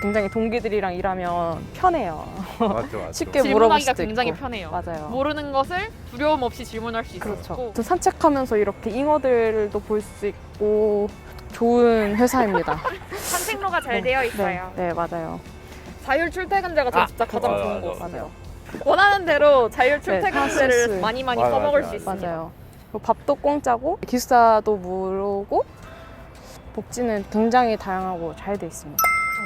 굉장히 동기들이랑 일하면 편해요. 맞죠. 쉽게 물어볼 수도 질문하기가 굉장히 있고. 편해요. 맞아요. 모르는 것을 두려움 없이 질문할 수 그렇죠. 있고. 또 산책하면서 이렇게 잉어들도 볼 수 있고 좋은 회사입니다. 산책로가 잘 되어 있어요. 네, 맞아요. 자율 출퇴근제가 저 진짜 가장 좋은 것 같아요. 맞아요. 원하는 대로 자율 출퇴근제를 쓸수 많이 맞아, 써먹을 맞아, 수 있습니다. 맞아요. 그리고 밥도 공짜고 기숙사도 무료고 복지는 굉장히 다양하고 잘 돼 있습니다.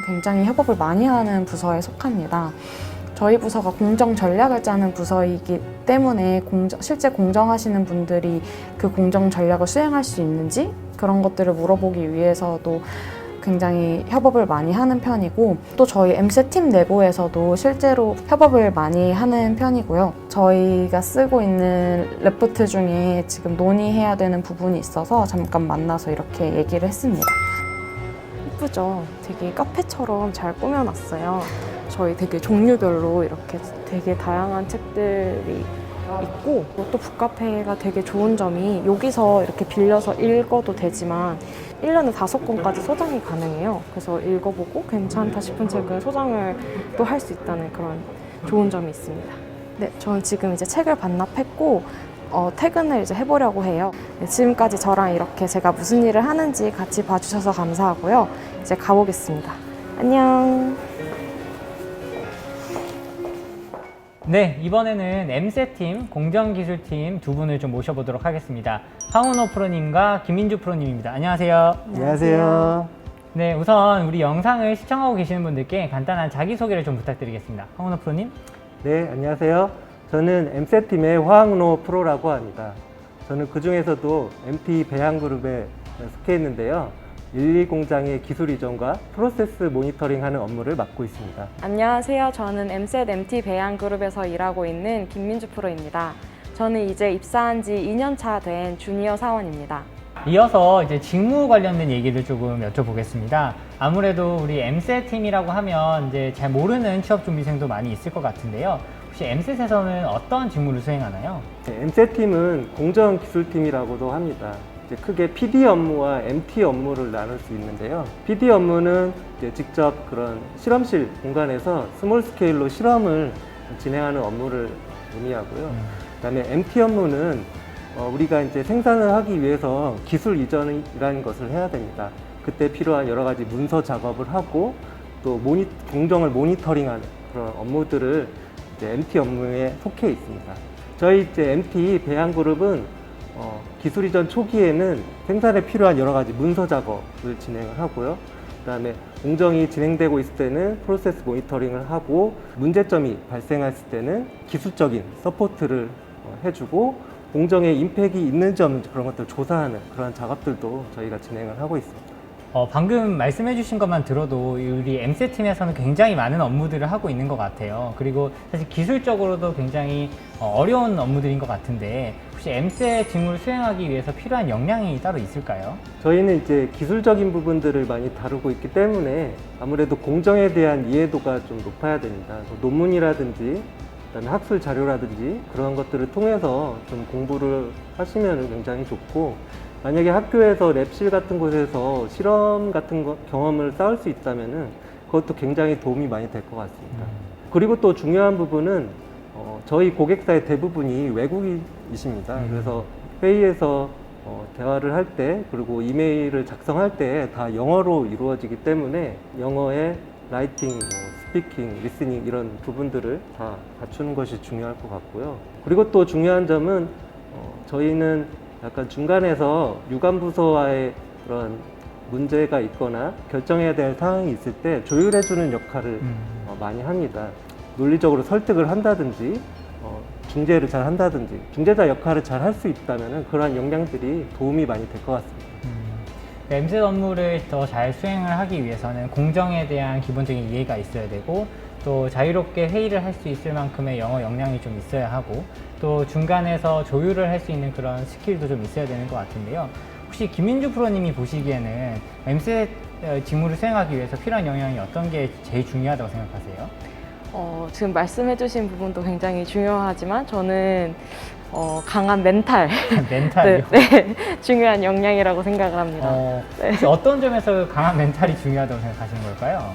굉장히 협업을 많이 하는 부서에 속합니다. 저희 부서가 공정 전략을 짜는 부서이기 때문에 실제 공정하시는 분들이 그 공정 전략을 수행할 수 있는지 그런 것들을 물어보기 위해서도 굉장히 협업을 많이 하는 편이고 또 저희 MSET 팀 내부에서도 실제로 협업을 많이 하는 편이고요. 저희가 쓰고 있는 레포트 중에 지금 논의해야 되는 부분이 있어서 잠깐 만나서 이렇게 얘기를 했습니다. 예쁘죠? 되게 카페처럼 잘 꾸며놨어요. 저희 되게 종류별로 이렇게 되게 다양한 책들이 있고 또 북카페가 되게 좋은 점이 여기서 이렇게 빌려서 읽어도 되지만 1년에 5권까지 소장이 가능해요. 그래서 읽어보고 괜찮다 싶은 책은 소장을 또 할 수 있다는 그런 좋은 점이 있습니다. 네, 저는 지금 이제 책을 반납했고 퇴근을 이제 해보려고 해요. 네, 지금까지 저랑 이렇게 제가 무슨 일을 하는지 같이 봐주셔서 감사하고요. 이제 가보겠습니다. 안녕. 네, 이번에는 MSET팀, 공정기술팀 두 분을 좀 모셔보도록 하겠습니다. 황은호 프로님과 김민주 프로님입니다. 안녕하세요. 안녕하세요. 네, 우선 우리 영상을 시청하고 계시는 분들께 간단한 자기소개를 좀 부탁드리겠습니다. 황은호 프로님. 네, 안녕하세요. 저는 MSET팀의 황은호 프로라고 합니다. 저는 그 중에서도 MT 배양그룹에 속해 있는데요. 1, 2공장의 기술 이전과 프로세스 모니터링하는 업무를 맡고 있습니다. 안녕하세요. 저는 MSET MT 배양그룹에서 일하고 있는 김민주 프로입니다. 저는 이제 입사한 지 2년 차 된 주니어 사원입니다. 이어서 이제 직무 관련된 얘기를 조금 여쭤보겠습니다. 아무래도 우리 MSET 팀이라고 하면 이제 잘 모르는 취업 준비생도 많이 있을 것 같은데요. 혹시 MSET에서는 어떤 직무를 수행하나요? 네, MSET 팀은 공정기술팀이라고도 합니다. 이제 크게 PD 업무와 MT 업무를 나눌 수 있는데요. PD 업무는 이제 직접 그런 실험실 공간에서 스몰 스케일로 실험을 진행하는 업무를 의미하고요. 그다음에 MT 업무는 우리가 이제 생산을 하기 위해서 기술 이전이라는 것을 해야 됩니다. 그때 필요한 여러 가지 문서 작업을 하고 또 공정을 모니터링하는 그런 업무들을 이제 MT 업무에 속해 있습니다. 저희 이제 MT 배양그룹은 기술 이전 초기에는 생산에 필요한 여러 가지 문서 작업을 진행을 하고요. 그다음에 공정이 진행되고 있을 때는 프로세스 모니터링을 하고 문제점이 발생했을 때는 기술적인 서포트를 해주고 공정에 임팩이 있는지 없는지 그런 것들을 조사하는 그런 작업들도 저희가 진행을 하고 있습니다. 방금 말씀해 주신 것만 들어도 우리 MSET 팀에서는 굉장히 많은 업무들을 하고 있는 것 같아요. 그리고 사실 기술적으로도 굉장히 어려운 업무들인 것 같은데 혹시 MSET 직무를 수행하기 위해서 필요한 역량이 따로 있을까요? 저희는 이제 기술적인 부분들을 많이 다루고 있기 때문에 아무래도 공정에 대한 이해도가 좀 높아야 됩니다. 논문이라든지 그다음에 학술 자료라든지 그런 것들을 통해서 좀 공부를 하시면 굉장히 좋고, 만약에 학교에서 랩실 같은 곳에서 실험 같은 경험을 쌓을 수 있다면은 그것도 굉장히 도움이 많이 될 것 같습니다. 그리고 또 중요한 부분은 저희 고객사의 대부분이 외국인이십니다. 그래서 회의에서 대화를 할 때 그리고 이메일을 작성할 때 다 영어로 이루어지기 때문에 영어의 라이팅, 스피킹, 리스닝 이런 부분들을 다 갖추는 것이 중요할 것 같고요. 그리고 또 중요한 점은 저희는 약간 중간에서 유관부서와의 그런 문제가 있거나 결정해야 될 상황이 있을 때 조율해주는 역할을 많이 합니다. 논리적으로 설득을 한다든지 중재를 잘 한다든지 중재자 역할을 잘 할 수 있다면 그러한 역량들이 도움이 많이 될 것 같습니다. MSET 업무를 더 잘 수행을 하기 위해서는 공정에 대한 기본적인 이해가 있어야 되고 또 자유롭게 회의를 할 수 있을 만큼의 영어 역량이 좀 있어야 하고 또 중간에서 조율을 할 수 있는 그런 스킬도 좀 있어야 되는 것 같은데요. 혹시 김민주 프로님이 보시기에는 MSET 직무를 수행하기 위해서 필요한 역량이 어떤 게 제일 중요하다고 생각하세요? 지금 말씀해주신 부분도 굉장히 중요하지만 저는 강한 멘탈. 멘탈이요? 네, 중요한 역량이라고 생각을 합니다. 혹시 어떤 점에서 강한 멘탈이 중요하다고 생각하시는 걸까요?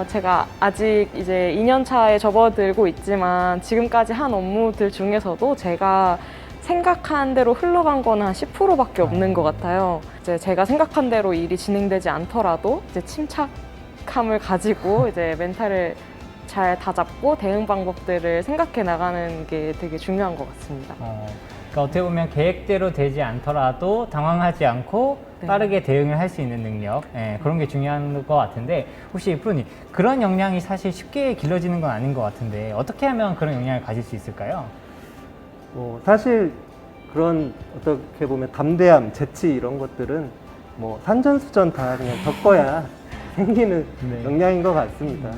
제가 아직 이제 2년 차에 접어들고 있지만 지금까지 한 업무들 중에서도 제가 생각한 대로 흘러간 거는 한 10%밖에 없는 것 같아요. 이제 제가 생각한 대로 일이 진행되지 않더라도 이제 침착함을 가지고 이제 멘탈을 잘 다잡고 대응 방법들을 생각해 나가는 게 되게 중요한 것 같습니다. 그러니까 어떻게 보면 계획대로 되지 않더라도 당황하지 않고 빠르게 대응을 할 수 있는 능력, 그런 게 중요한 것 같은데 혹시 프로님 그런 역량이 사실 쉽게 길러지는 건 아닌 것 같은데 어떻게 하면 그런 역량을 가질 수 있을까요? 사실 그런 어떻게 보면 담대함, 재치 이런 것들은 뭐 산전수전 다 그냥 겪어야 생기는 역량인 것 같습니다.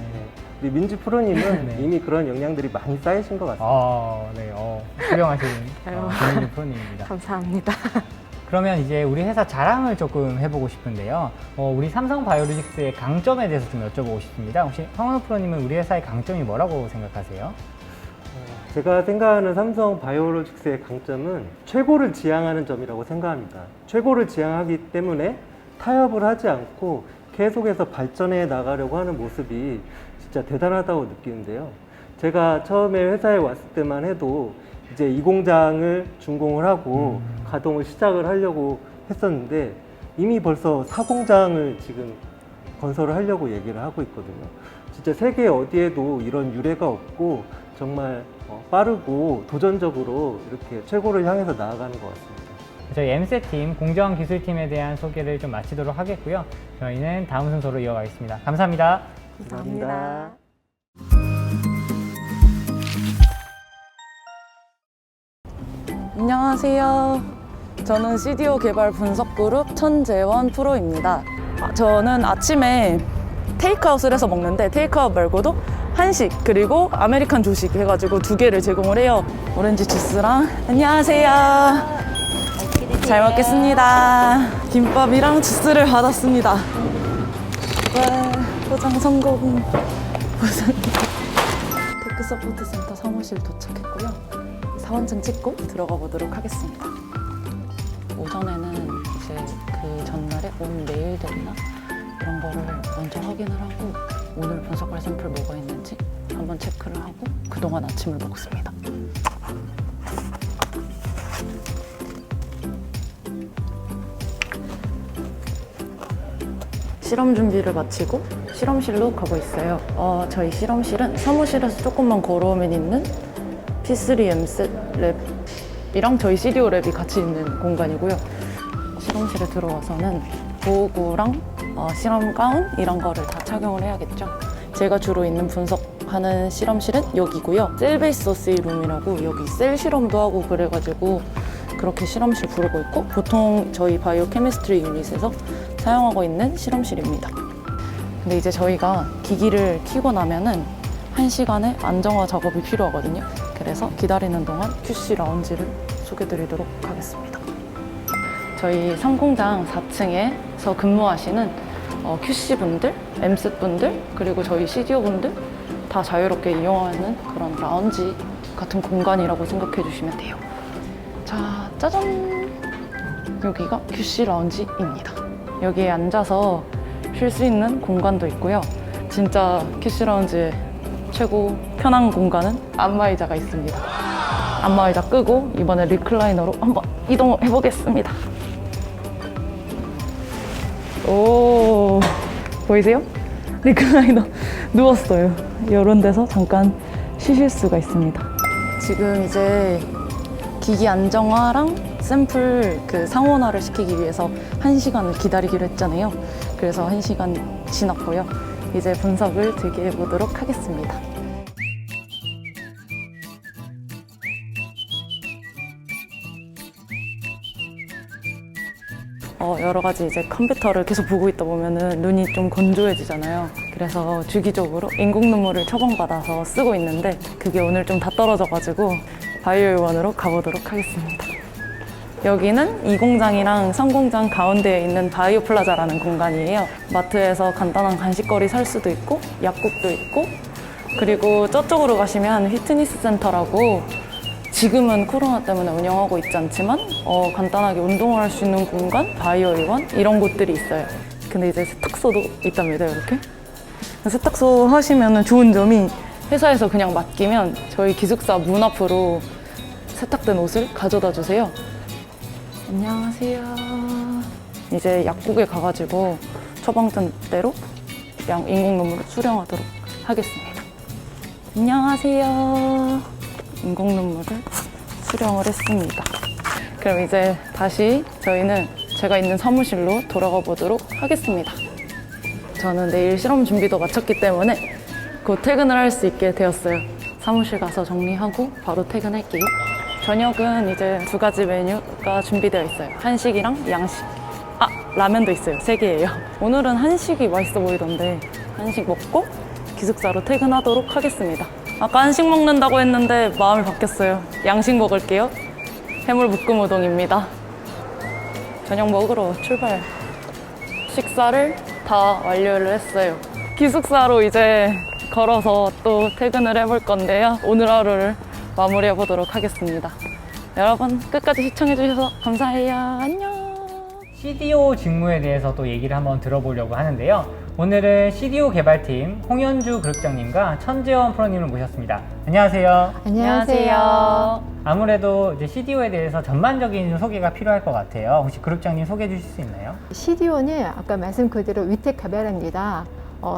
우리 민주 프로님은 이미 그런 역량들이 많이 쌓이신 것 같습니다. 훌륭하신 김민주 프로님입니다. 감사합니다. 그러면 이제 우리 회사 자랑을 조금 해보고 싶은데요. 우리 삼성바이오로직스의 강점에 대해서 좀 여쭤보고 싶습니다. 혹시 황원호 프로님은 우리 회사의 강점이 뭐라고 생각하세요? 제가 생각하는 삼성바이오로직스의 강점은 최고를 지향하는 점이라고 생각합니다. 최고를 지향하기 때문에 타협을 하지 않고 계속해서 발전해 나가려고 하는 모습이 진짜 대단하다고 느끼는데요. 제가 처음에 회사에 왔을 때만 해도 이제 이 공장을 준공을 하고 가동을 시작을 하려고 했었는데 이미 벌써 4공장을 지금 건설을 하려고 얘기를 하고 있거든요. 진짜 세계 어디에도 이런 유례가 없고 정말 빠르고 도전적으로 이렇게 최고를 향해서 나아가는 것 같습니다. 저희 MSET 팀 공정기술팀에 대한 소개를 좀 마치도록 하겠고요. 저희는 다음 순서로 이어가겠습니다. 감사합니다. 감사합니다. 안녕하세요. 저는 CDO 개발 분석그룹 천재원 프로입니다. 저는 아침에 테이크아웃을 해서 먹는데 테이크아웃 말고도 한식 그리고 아메리칸 조식 해가지고 2개를 제공을 해요. 오렌지 주스랑. 안녕하세요. 잘 먹겠습니다. 김밥이랑 주스를 받았습니다. 와, 포장 성공. 테크 서포트 센터 사무실 도착했고요. 사원증 찍고 들어가 보도록 하겠습니다. 오전에는 이제 그 전날에 온 메일들이나 이런 거를 먼저 확인을 하고 오늘 분석할 샘플 뭐가 있는지 한번 체크를 하고 그동안 아침을 먹습니다. 실험 준비를 마치고 실험실로 가고 있어요. 저희 실험실은 사무실에서 조금만 걸어오면 있는 P3M 랩이랑 저희 CDO 랩이 같이 있는 공간이고요. 실험실에 들어와서는 보호구랑 실험 가운 이런 거를 다 착용을 해야겠죠. 제가 주로 있는 분석하는 실험실은 여기고요. 셀 베이스 어세이 룸이라고 여기 셀 실험도 하고 그래가지고 그렇게 실험실 부르고 있고 보통 저희 바이오 케미스트리 유닛에서 사용하고 있는 실험실입니다. 근데 이제 저희가 기기를 켜고 나면은 1시간의 안정화 작업이 필요하거든요. 그래서 기다리는 동안 QC 라운지를 소개드리도록 하겠습니다. 저희 상공장 4층에서 근무하시는 QC분들, MC분들, 그리고 저희 CDO분들 다 자유롭게 이용하는 그런 라운지 같은 공간이라고 생각해 주시면 돼요. 자, 짜잔! 여기가 QC 라운지입니다. 여기에 앉아서 쉴 수 있는 공간도 있고요. 진짜 QC 라운지의 최고 편한 공간은 안마의자가 있습니다. 안마의자 끄고 이번에 리클라이너로 한번 이동해 보겠습니다. 오, 보이세요? 리클라이너 누웠어요. 이런 데서 잠깐 쉬실 수가 있습니다. 지금 이제 기기 안정화랑 샘플 그 상온화를 시키기 위해서 1시간을 기다리기로 했잖아요. 그래서 1시간 지났고요. 이제 분석을 들게 해보도록 하겠습니다. 여러 가지 이제 컴퓨터를 계속 보고 있다 보면은 눈이 좀 건조해지잖아요. 그래서 주기적으로 인공 눈물을 처방받아서 쓰고 있는데 그게 오늘 좀 다 떨어져가지고 바이오의원으로 가보도록 하겠습니다. 여기는 2공장이랑 3공장 가운데에 있는 바이오 플라자라는 공간이에요. 마트에서 간단한 간식거리 살 수도 있고 약국도 있고 그리고 저쪽으로 가시면 피트니스 센터라고 지금은 코로나 때문에 운영하고 있지 않지만 간단하게 운동을 할 수 있는 공간, 바이오의원 이런 곳들이 있어요. 근데 이제 세탁소도 있답니다. 이렇게 세탁소 하시면 좋은 점이 회사에서 그냥 맡기면 저희 기숙사 문 앞으로 세탁된 옷을 가져다 주세요. 안녕하세요. 이제 약국에 가가지고 처방전 대로 인공 눈물을 수령하도록 하겠습니다. 안녕하세요. 인공 눈물을 수령을 했습니다. 그럼 이제 다시 저희는 제가 있는 사무실로 돌아가 보도록 하겠습니다. 저는 내일 실험 준비도 마쳤기 때문에 곧 퇴근을 할 수 있게 되었어요. 사무실 가서 정리하고 바로 퇴근할게요. 저녁은 이제 2가지 메뉴가 준비되어 있어요. 한식이랑 양식. 라면도 있어요. 3개예요. 오늘은 한식이 맛있어 보이던데 한식 먹고 기숙사로 퇴근하도록 하겠습니다. 아까 한식 먹는다고 했는데 마음이 바뀌었어요. 양식 먹을게요. 해물 볶음 우동입니다. 저녁 먹으러 출발. 식사를 다 완료를 했어요. 기숙사로 이제 걸어서 또 퇴근을 해볼 건데요. 오늘 하루를 마무리해 보도록 하겠습니다. 여러분 끝까지 시청해 주셔서 감사해요. 안녕. CDO 직무에 대해서 또 얘기를 한번 들어보려고 하는데요. 오늘은 CDO 개발팀 홍현주 그룹장님과 천재원 프로님을 모셨습니다. 안녕하세요. 안녕하세요. 아무래도 이제 CDO에 대해서 전반적인 소개가 필요할 것 같아요. 혹시 그룹장님 소개해 주실 수 있나요? CDO는 아까 말씀 그대로 위탁 개발입니다.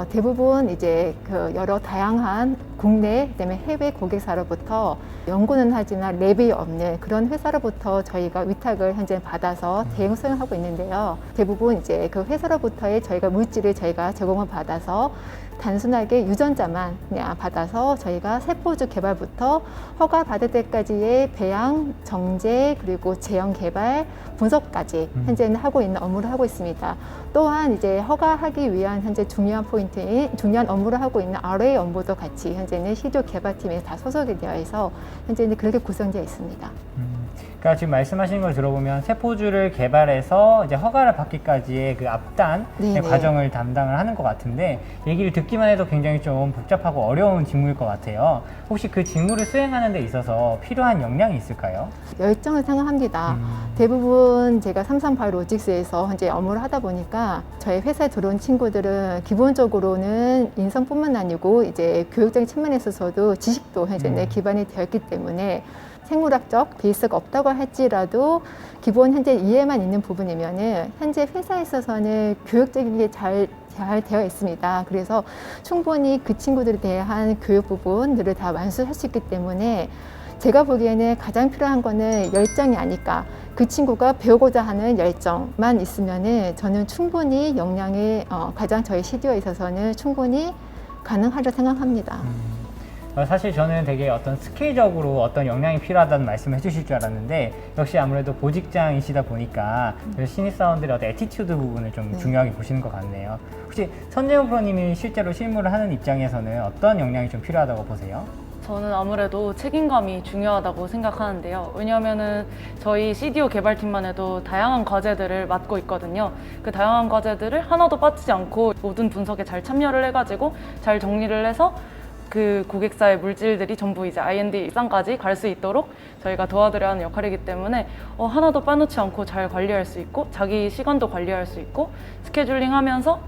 대부분 이제 그 여러 다양한 국내 그다음에 해외 고객사로부터 연구는 하지만 랩이 없는 그런 회사로부터 저희가 위탁을 현재 받아서 대응 수행하고 있는데요. 대부분 이제 그 회사로부터의 저희가 물질을 저희가 제공을 받아서 단순하게 유전자만 그냥 받아서 저희가 세포주 개발부터 허가 받을 때까지의 배양, 정제, 그리고 제형 개발, 분석까지 현재는 하고 있는 업무를 하고 있습니다. 또한 이제 허가하기 위한 현재 중요한 포인트인 중요한 업무를 하고 있는 RA 업무도 같이 현재는 CDO 개발팀에 다 소속이 되어 있어 현재는 그렇게 구성되어 있습니다. 그러니까 지금 말씀하시는 걸 들어보면 세포주를 개발해서 이제 허가를 받기까지의 그 앞단의 네네. 과정을 담당을 하는 것 같은데 얘기를 듣기만 해도 굉장히 좀 복잡하고 어려운 직무일 것 같아요. 혹시 그 직무를 수행하는 데 있어서 필요한 역량이 있을까요? 열정을 생각합니다. 대부분 제가 삼성바이오로직스에서 현재 업무를 하다 보니까 저희 회사에 들어온 친구들은 기본적으로는 인성뿐만 아니고 이제 교육적인 측면에 있어서도 지식도 현재 기반이 되어 있기 때문에 생물학적 베이스가 없다고 할지라도 기본 현재 이해만 있는 부분이면은 현재 회사에 있어서는 교육적인 게 잘 되어 있습니다. 그래서 충분히 그 친구들에 대한 교육 부분들을 다 완수할 수 있기 때문에 제가 보기에는 가장 필요한 거는 열정이 아닐까. 그 친구가 배우고자 하는 열정만 있으면은 저는 충분히 역량이 가장 저희 CDO에 있어서는 충분히 가능하리라 생각합니다. 사실 저는 되게 어떤 스킬적으로 어떤 역량이 필요하다는 말씀을 해주실 줄 알았는데 역시 아무래도 보직장이시다 보니까 신입사원들의 어떤 애티튜드 부분을 좀 중요하게 보시는 것 같네요. 혹시 선재훈 프로님이 실제로 실무를 하는 입장에서는 어떤 역량이 좀 필요하다고 보세요? 저는 아무래도 책임감이 중요하다고 생각하는데요. 왜냐하면은 저희 CDO 개발팀만 해도 다양한 과제들을 맡고 있거든요. 그 다양한 과제들을 하나도 빠지지 않고 모든 분석에 잘 참여를 해가지고 잘 정리를 해서 그 고객사의 물질들이 전부 이제 R&D 입상까지 갈 수 있도록 저희가 도와드려야 하는 역할이기 때문에 하나도 빠놓지 않고 잘 관리할 수 있고 자기 시간도 관리할 수 있고 스케줄링 하면서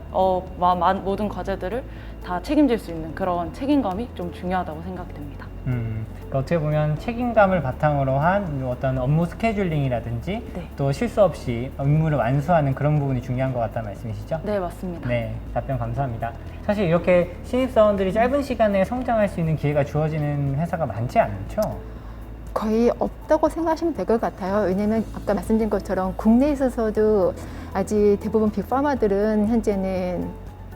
모든 과제들을 다 책임질 수 있는 그런 책임감이 좀 중요하다고 생각됩니다. 그러니까 어떻게 보면 책임감을 바탕으로 한 어떤 업무 스케줄링이라든지 또 실수 없이 업무를 완수하는 그런 부분이 중요한 것 같다는 말씀이시죠? 네, 맞습니다. 네, 답변 감사합니다. 사실 이렇게 신입사원들이 짧은 시간에 성장할 수 있는 기회가 주어지는 회사가 많지 않죠? 거의 없다고 생각하시면 될 것 같아요. 왜냐면 아까 말씀드린 것처럼 국내에 있어서도 아직 대부분 빅파마들은 현재는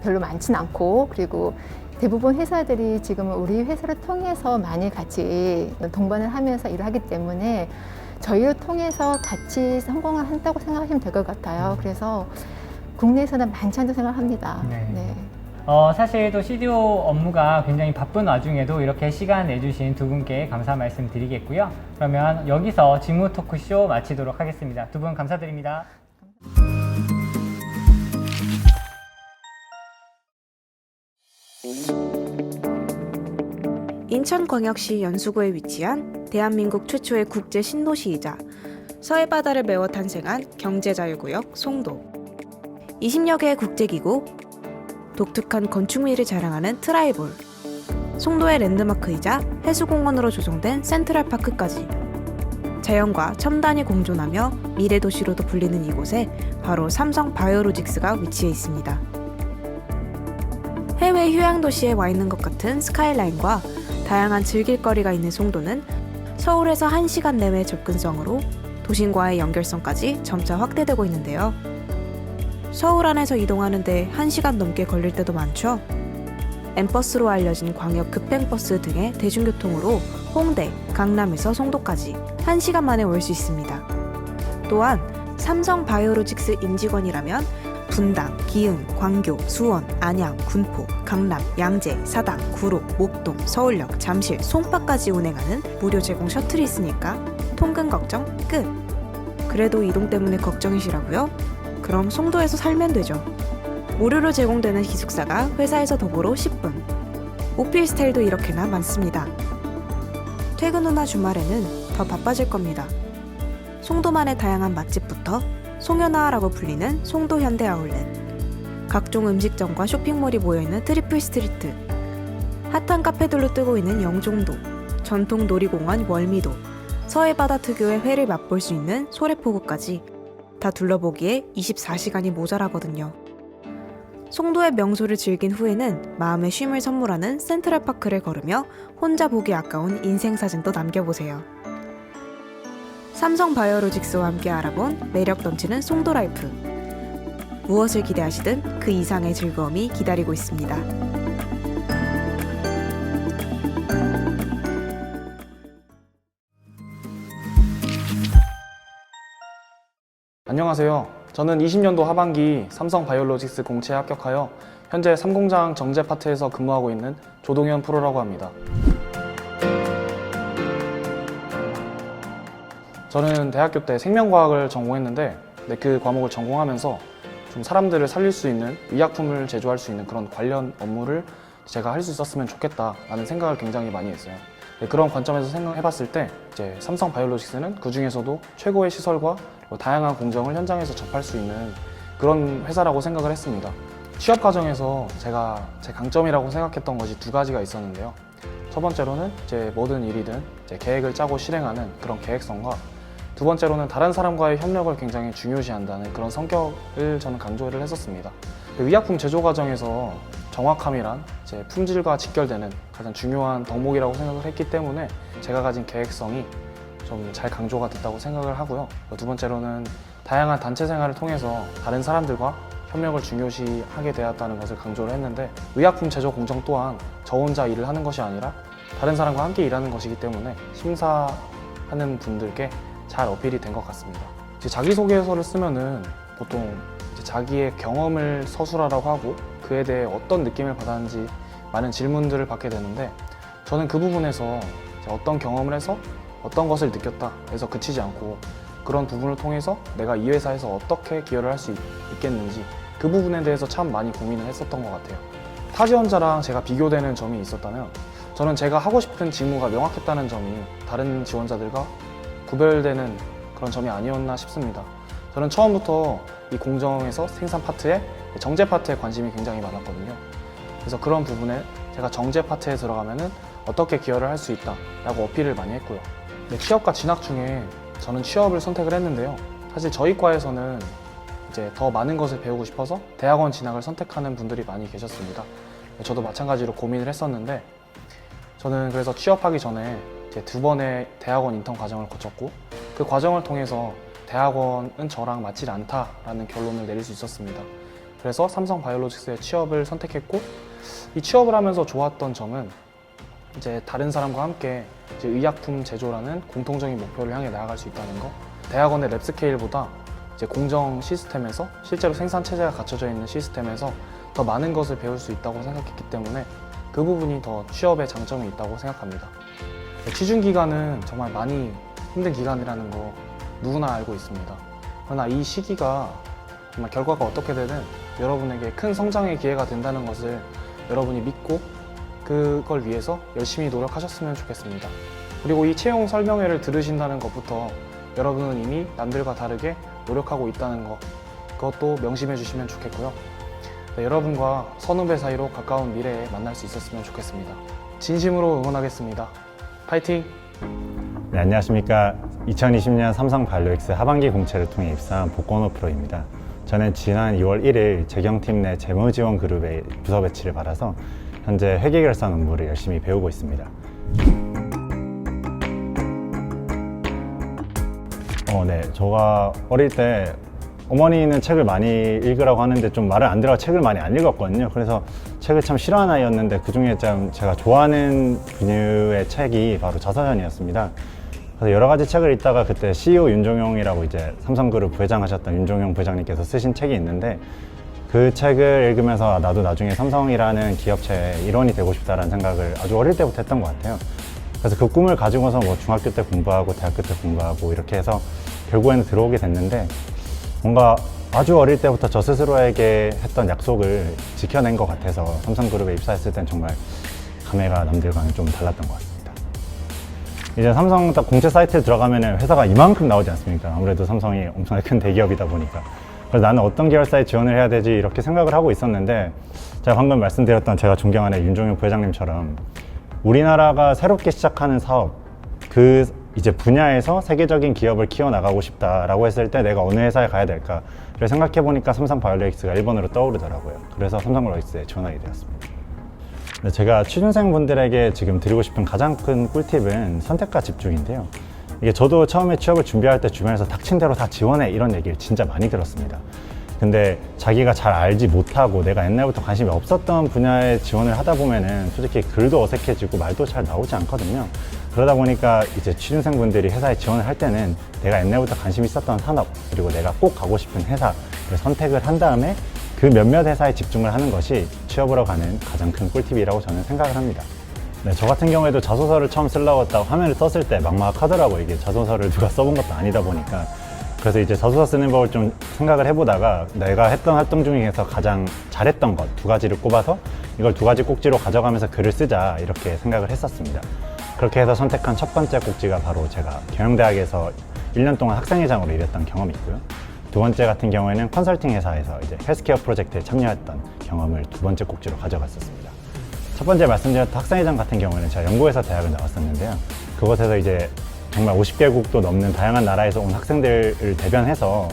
별로 많진 않고 그리고 대부분 회사들이 지금 우리 회사를 통해서 많이 같이 동반을 하면서 일을 하기 때문에 저희를 통해서 같이 성공을 한다고 생각하시면 될 것 같아요. 그래서 국내에서는 많지 않다고 생각합니다. 네. 사실 또 CDO 업무가 굉장히 바쁜 와중에도 이렇게 시간 내주신 두 분께 감사 말씀 드리겠고요. 그러면 여기서 직무 토크쇼 마치도록 하겠습니다. 두 분 감사드립니다. 인천광역시 연수구에 위치한 대한민국 최초의 국제 신도시이자 서해바다를 메워 탄생한 경제자유구역 송도. 20여 개의 국제기구, 독특한 건축미를 자랑하는 트라이볼, 송도의 랜드마크이자 해수공원으로 조성된 센트럴파크까지 자연과 첨단이 공존하며 미래도시로도 불리는 이곳에 바로 삼성바이오로직스가 위치해 있습니다. 해외 휴양도시에 와 있는 것 같은 스카이라인과 다양한 즐길거리가 있는 송도는 서울에서 1시간 내외 접근성으로 도심과의 연결성까지 점차 확대되고 있는데요. 서울 안에서 이동하는데 1시간 넘게 걸릴 때도 많죠. M버스로 알려진 광역 급행버스 등의 대중교통으로 홍대, 강남에서 송도까지 1시간 만에 올 수 있습니다. 또한 삼성바이오로직스 임직원이라면 분당, 기흥, 광교, 수원, 안양, 군포, 강남, 양재, 사당, 구로, 목동, 서울역, 잠실, 송파까지 운행하는 무료 제공 셔틀이 있으니까 통근 걱정 끝! 그래도 이동 때문에 걱정이시라고요? 그럼 송도에서 살면 되죠. 무료로 제공되는 기숙사가 회사에서 도보로 10분. 오피스텔도 이렇게나 많습니다. 퇴근 후나 주말에는 더 바빠질 겁니다. 송도만의 다양한 맛집부터 송현아라고 불리는 송도 현대 아울렛, 각종 음식점과 쇼핑몰이 모여있는 트리플 스트리트, 핫한 카페들로 뜨고 있는 영종도, 전통 놀이공원 월미도, 서해바다 특유의 회를 맛볼 수 있는 소래포구까지 다 둘러보기에 24시간이 모자라거든요. 송도의 명소를 즐긴 후에는 마음의 쉼을 선물하는 센트럴파크를 걸으며 혼자 보기 아까운 인생사진도 남겨보세요. 삼성바이오로직스와 함께 알아본 매력 넘치는 송도 라이프. 무엇을 기대하시든 그 이상의 즐거움이 기다리고 있습니다. 안녕하세요. 저는 20년도 하반기 삼성바이오로직스 공채에 합격하여 현재 3공장 정제 파트에서 근무하고 있는 조동현 프로라고 합니다. 저는 대학교 때 생명과학을 전공했는데 그 과목을 전공하면서 좀 사람들을 살릴 수 있는 의약품을 제조할 수 있는 그런 관련 업무를 제가 할 수 있었으면 좋겠다라는 생각을 굉장히 많이 했어요. 그런 관점에서 생각해 봤을 때 이제 삼성 바이오로직스는 그 중에서도 최고의 시설과 다양한 공정을 현장에서 접할 수 있는 그런 회사라고 생각을 했습니다. 취업 과정에서 제가 제 강점이라고 생각했던 것이 두 가지가 있었는데요. 첫 번째로는 이제 뭐든 일이든 이제 계획을 짜고 실행하는 그런 계획성과 두 번째로는 다른 사람과의 협력을 굉장히 중요시한다는 그런 성격을 저는 강조를 했었습니다. 의약품 제조 과정에서 정확함이란 이제 품질과 직결되는 가장 중요한 덕목이라고 생각을 했기 때문에 제가 가진 계획성이 좀 잘 강조가 됐다고 생각을 하고요. 두 번째로는 다양한 단체 생활을 통해서 다른 사람들과 협력을 중요시하게 되었다는 것을 강조를 했는데 의약품 제조 공정 또한 저 혼자 일을 하는 것이 아니라 다른 사람과 함께 일하는 것이기 때문에 심사하는 분들께 잘 어필이 된 것 같습니다. 자기소개서를 쓰면은 보통 자기의 경험을 서술하라고 하고 그에 대해 어떤 느낌을 받았는지 많은 질문들을 받게 되는데 저는 그 부분에서 어떤 경험을 해서 어떤 것을 느꼈다 해서 그치지 않고 그런 부분을 통해서 내가 이 회사에서 어떻게 기여를 할 수 있겠는지 그 부분에 대해서 참 많이 고민을 했었던 것 같아요. 타 지원자랑 제가 비교되는 점이 있었다면 저는 제가 하고 싶은 직무가 명확했다는 점이 다른 지원자들과 구별되는 그런 점이 아니었나 싶습니다. 저는 처음부터 이 공정에서 생산 파트에 정제 파트에 관심이 굉장히 많았거든요. 그래서 그런 부분에 제가 정제 파트에 들어가면은 어떻게 기여를 할 수 있다라고 어필을 많이 했고요. 취업과 진학 중에 저는 취업을 선택을 했는데요. 사실 저희 과에서는 이제 더 많은 것을 배우고 싶어서 대학원 진학을 선택하는 분들이 많이 계셨습니다. 저도 마찬가지로 고민을 했었는데 저는 그래서 취업하기 전에 이제 2번의 대학원 인턴 과정을 거쳤고 그 과정을 통해서 대학원은 저랑 맞지 않다라는 결론을 내릴 수 있었습니다. 그래서 삼성 바이오로직스의 취업을 선택했고 이 취업을 하면서 좋았던 점은 이제 다른 사람과 함께 이제 의약품 제조라는 공통적인 목표를 향해 나아갈 수 있다는 거. 대학원의 랩 스케일보다 이제 공정 시스템에서 실제로 생산 체제가 갖춰져 있는 시스템에서 더 많은 것을 배울 수 있다고 생각했기 때문에 그 부분이 더 취업의 장점이 있다고 생각합니다. 취준 기간은 정말 많이 힘든 기간이라는 거 누구나 알고 있습니다. 그러나 이 시기가 정말 결과가 어떻게 되든 여러분에게 큰 성장의 기회가 된다는 것을 여러분이 믿고 그걸 위해서 열심히 노력하셨으면 좋겠습니다. 그리고 이 채용 설명회를 들으신다는 것부터 여러분은 이미 남들과 다르게 노력하고 있다는 것, 그것도 명심해 주시면 좋겠고요. 여러분과 선후배 사이로 가까운 미래에 만날 수 있었으면 좋겠습니다. 진심으로 응원하겠습니다. 파이팅! 네, 안녕하십니까. 2020년 삼성 바이오로직스 하반기 공채를 통해 입사한 복권호 프로입니다. 저는 지난 2월 1일 재경팀 내 재무지원 그룹에 부서 배치를 받아서 현재 회계결산 업무를 열심히 배우고 있습니다. 네, 제가 어릴 때 어머니는 책을 많이 읽으라고 하는데 좀 말을 안 들어서 책을 많이 안 읽었거든요. 그래서 책을 참 싫어하는 아이였는데 그중에 좀 제가 좋아하는 분류의 책이 바로 자서전이었습니다. 그래서 여러 가지 책을 읽다가 그때 CEO 윤종용이라고 이제 삼성그룹 부회장하셨던 윤종용 부회장님께서 쓰신 책이 있는데 그 책을 읽으면서 나도 나중에 삼성이라는 기업체의 일원이 되고 싶다라는 생각을 아주 어릴 때부터 했던 것 같아요. 그래서 그 꿈을 가지고서 뭐 중학교 때 공부하고 대학교 때 공부하고 이렇게 해서 결국에는 들어오게 됐는데 뭔가 아주 어릴 때부터 저 스스로에게 했던 약속을 지켜낸 것 같아서 삼성그룹에 입사했을 땐 정말 감회가 남들과는 좀 달랐던 것 같습니다. 이제 삼성 딱 공채 사이트에 들어가면 회사가 이만큼 나오지 않습니까? 아무래도 삼성이 엄청나게 큰 대기업이다 보니까. 그래서 나는 어떤 계열사에 지원을 해야 되지 이렇게 생각을 하고 있었는데 제가 방금 말씀드렸던 제가 존경하는 윤종용 부회장님처럼 우리나라가 새롭게 시작하는 사업 그 이제 분야에서 세계적인 기업을 키워나가고 싶다라고 했을 때 내가 어느 회사에 가야 될까를 생각해 보니까 삼성 바이오로직스가 1번으로 떠오르더라고요. 그래서 삼성 바이오로직스에 지원하게 되었습니다. 제가 취준생분들에게 지금 드리고 싶은 가장 큰 꿀팁은 선택과 집중인데요. 이게 저도 처음에 취업을 준비할 때 주변에서 닥친 대로 다 지원해 이런 얘기를 진짜 많이 들었습니다. 근데 자기가 잘 알지 못하고 내가 옛날부터 관심이 없었던 분야에 지원을 하다 보면은 솔직히 글도 어색해지고 말도 잘 나오지 않거든요. 그러다 보니까 이제 취준생분들이 회사에 지원을 할 때는 내가 옛날부터 관심 있었던 산업 그리고 내가 꼭 가고 싶은 회사를 선택을 한 다음에 그 몇몇 회사에 집중을 하는 것이 취업으로 가는 가장 큰 꿀팁이라고 저는 생각을 합니다. 네, 저 같은 경우에도 자소서를 처음 쓰려고 했다고 화면을 떴을 때 막막하더라고요. 이게 자소서를 누가 써본 것도 아니다 보니까. 그래서 이제 자소서 쓰는 법을 좀 생각을 해보다가 내가 했던 활동 중에서 가장 잘했던 것 2가지를 꼽아서 이걸 2가지 꼭지로 가져가면서 글을 쓰자 이렇게 생각을 했었습니다. 그렇게 해서 선택한 첫 번째 꼭지가 바로 제가 경영대학에서 1년 동안 학생회장으로 일했던 경험이 있고요. 2번째 같은 경우에는 컨설팅 회사에서 이제 헬스케어 프로젝트에 참여했던 경험을 2번째 꼭지로 가져갔었습니다. 첫 번째 말씀드렸던 학생회장 같은 경우에는 제가 영국에서 대학을 나왔었는데요. 그곳에서 이제 정말 50개국도 넘는 다양한 나라에서 온 학생들을 대변해서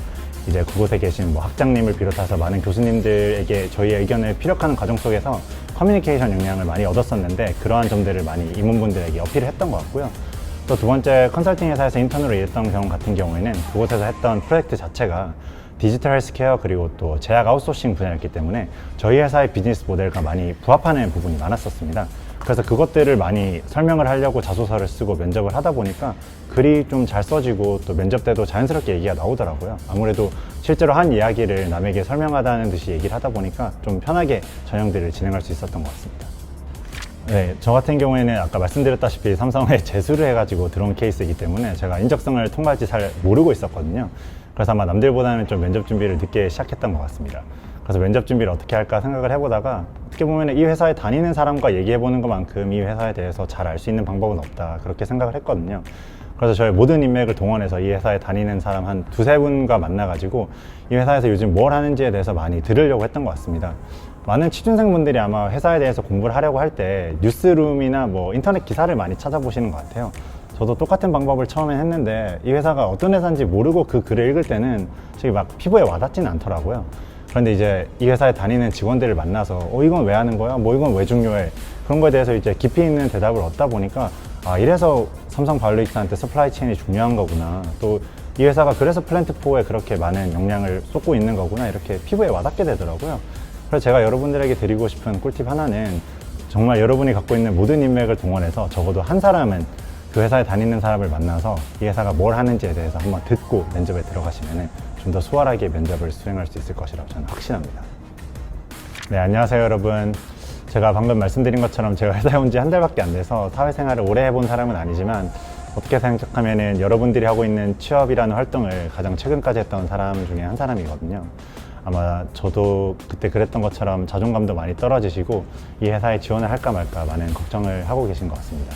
이제 그곳에 계신 뭐 학장님을 비롯해서 많은 교수님들에게 저희의 의견을 피력하는 과정 속에서 커뮤니케이션 역량을 많이 얻었었는데 그러한 점들을 많이 임원분들에게 어필을 했던 것 같고요. 또 2번째 컨설팅 회사에서 인턴으로 일했던 경우 같은 경우에는 그곳에서 했던 프로젝트 자체가 디지털 헬스케어 그리고 또 제약 아웃소싱 분야였기 때문에 저희 회사의 비즈니스 모델과 많이 부합하는 부분이 많았었습니다. 그래서 그것들을 많이 설명을 하려고 자소서를 쓰고 면접을 하다 보니까 글이 좀 잘 써지고 또 면접 때도 자연스럽게 얘기가 나오더라고요. 아무래도 실제로 한 이야기를 남에게 설명하다는 듯이 얘기를 하다 보니까 좀 편하게 전형들을 진행할 수 있었던 것 같습니다. 네, 저 같은 경우에는 아까 말씀드렸다시피 삼성에 재수를 해가지고 들어온 케이스이기 때문에 제가 인적성을 통과할지 잘 모르고 있었거든요. 그래서 아마 남들보다는 좀 면접 준비를 늦게 시작했던 것 같습니다. 그래서 면접 준비를 어떻게 할까 생각을 해보다가 어떻게 보면 이 회사에 다니는 사람과 얘기해보는 것만큼 이 회사에 대해서 잘 알 수 있는 방법은 없다 그렇게 생각을 했거든요. 그래서 저의 모든 인맥을 동원해서 이 회사에 다니는 사람 한 2-3분과 만나가지고 이 회사에서 요즘 뭘 하는지에 대해서 많이 들으려고 했던 것 같습니다. 많은 취준생분들이 아마 회사에 대해서 공부를 하려고 할 때 뉴스룸이나 뭐 인터넷 기사를 많이 찾아보시는 것 같아요. 저도 똑같은 방법을 처음에 했는데 이 회사가 어떤 회사인지 모르고 그 글을 읽을 때는 저기 막 피부에 와닿지는 않더라고요. 그런데 이제 이 회사에 다니는 직원들을 만나서 이건 왜 하는 거야? 뭐 이건 왜 중요해? 그런 거에 대해서 이제 깊이 있는 대답을 얻다 보니까 이래서 삼성 바이오로직스한테 서플라이 체인이 중요한 거구나. 또 이 회사가 그래서 플랜트4에 그렇게 많은 역량을 쏟고 있는 거구나. 이렇게 피부에 와닿게 되더라고요. 그래서 제가 여러분들에게 드리고 싶은 꿀팁 하나는 정말 여러분이 갖고 있는 모든 인맥을 동원해서 적어도 한 사람은 그 회사에 다니는 사람을 만나서 이 회사가 뭘 하는지에 대해서 한번 듣고 면접에 들어가시면 좀 더 수월하게 면접을 수행할 수 있을 것이라고 저는 확신합니다. 네, 안녕하세요 여러분. 제가 방금 말씀드린 것처럼 제가 회사에 온 지 1달밖에 안 돼서 사회생활을 오래 해본 사람은 아니지만 어떻게 생각하면 여러분들이 하고 있는 취업이라는 활동을 가장 최근까지 했던 사람 중에 한 사람이거든요. 아마 저도 그때 그랬던 것처럼 자존감도 많이 떨어지시고 이 회사에 지원을 할까 말까 많은 걱정을 하고 계신 것 같습니다.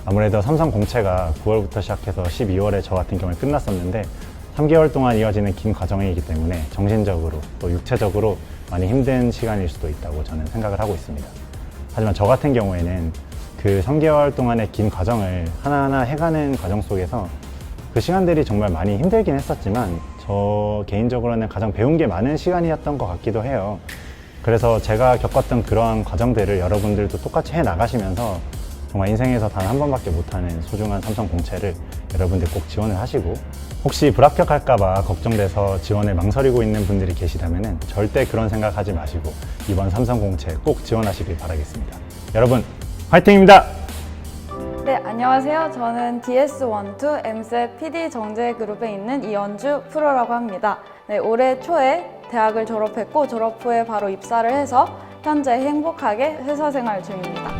아무래도 삼성 공채가 9월부터 시작해서 12월에 저 같은 경우에 끝났었는데 3개월 동안 이어지는 긴 과정이기 때문에 정신적으로 또 육체적으로 많이 힘든 시간일 수도 있다고 저는 생각을 하고 있습니다. 하지만 저 같은 경우에는 그 3개월 동안의 긴 과정을 하나하나 해가는 과정 속에서 그 시간들이 정말 많이 힘들긴 했었지만 저 개인적으로는 가장 배운 게 많은 시간이었던 것 같기도 해요. 그래서 제가 겪었던 그러한 과정들을 여러분들도 똑같이 해나가시면서 정말 인생에서 단 한 번밖에 못하는 소중한 삼성 공채를 여러분들 꼭 지원을 하시고 혹시 불합격할까봐 걱정돼서 지원을 망설이고 있는 분들이 계시다면 절대 그런 생각하지 마시고 이번 삼성 공채 꼭 지원하시길 바라겠습니다. 여러분 화이팅입니다! 네, 안녕하세요. 저는 DS12 MSET PD 정제그룹에 있는 이연주 프로라고 합니다. 네, 올해 초에 대학을 졸업했고 졸업 후에 바로 입사를 해서 현재 행복하게 회사 생활 중입니다.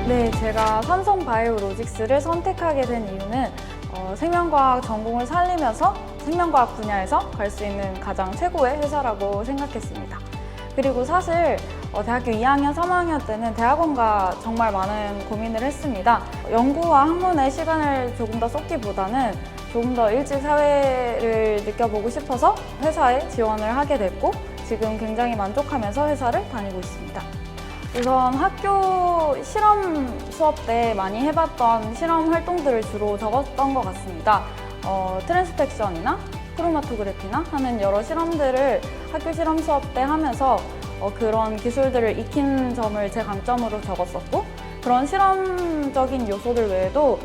네, 제가 삼성 바이오로직스를 선택하게 된 이유는 생명과학 전공을 살리면서 생명과학 분야에서 갈 수 있는 가장 최고의 회사라고 생각했습니다. 그리고 사실 대학교 2학년, 3학년 때는 대학원과 정말 많은 고민을 했습니다. 연구와 학문에 시간을 조금 더 쏟기보다는 조금 더 일찍 사회를 느껴보고 싶어서 회사에 지원을 하게 됐고 지금 굉장히 만족하면서 회사를 다니고 있습니다. 우선 학교 실험 수업 때 많이 해봤던 실험 활동들을 주로 적었던 것 같습니다. 트랜스펙션이나 크로마토그래피나 하는 여러 실험들을 학교 실험 수업 때 하면서 그런 기술들을 익힌 점을 제 강점으로 적었었고 그런 실험적인 요소들 외에도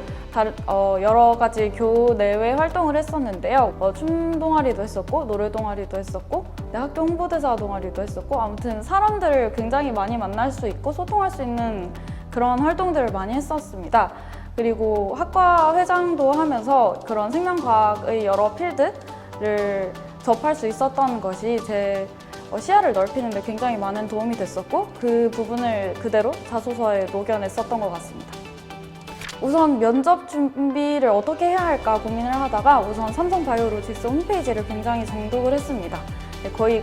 여러 가지 교내외 활동을 했었는데요. 춤 동아리도 했었고 노래 동아리도 했었고 학교 홍보대사 동아리도 했었고 아무튼 사람들을 굉장히 많이 만날 수 있고 소통할 수 있는 그런 활동들을 많이 했었습니다. 그리고 학과 회장도 하면서 그런 생명과학의 여러 필드를 접할 수 있었던 것이 제 시야를 넓히는 데 굉장히 많은 도움이 됐었고 그 부분을 그대로 자소서에 녹여냈었던 것 같습니다. 우선 면접 준비를 어떻게 해야 할까 고민을 하다가 우선 삼성바이오로직스 홈페이지를 굉장히 정독을 했습니다.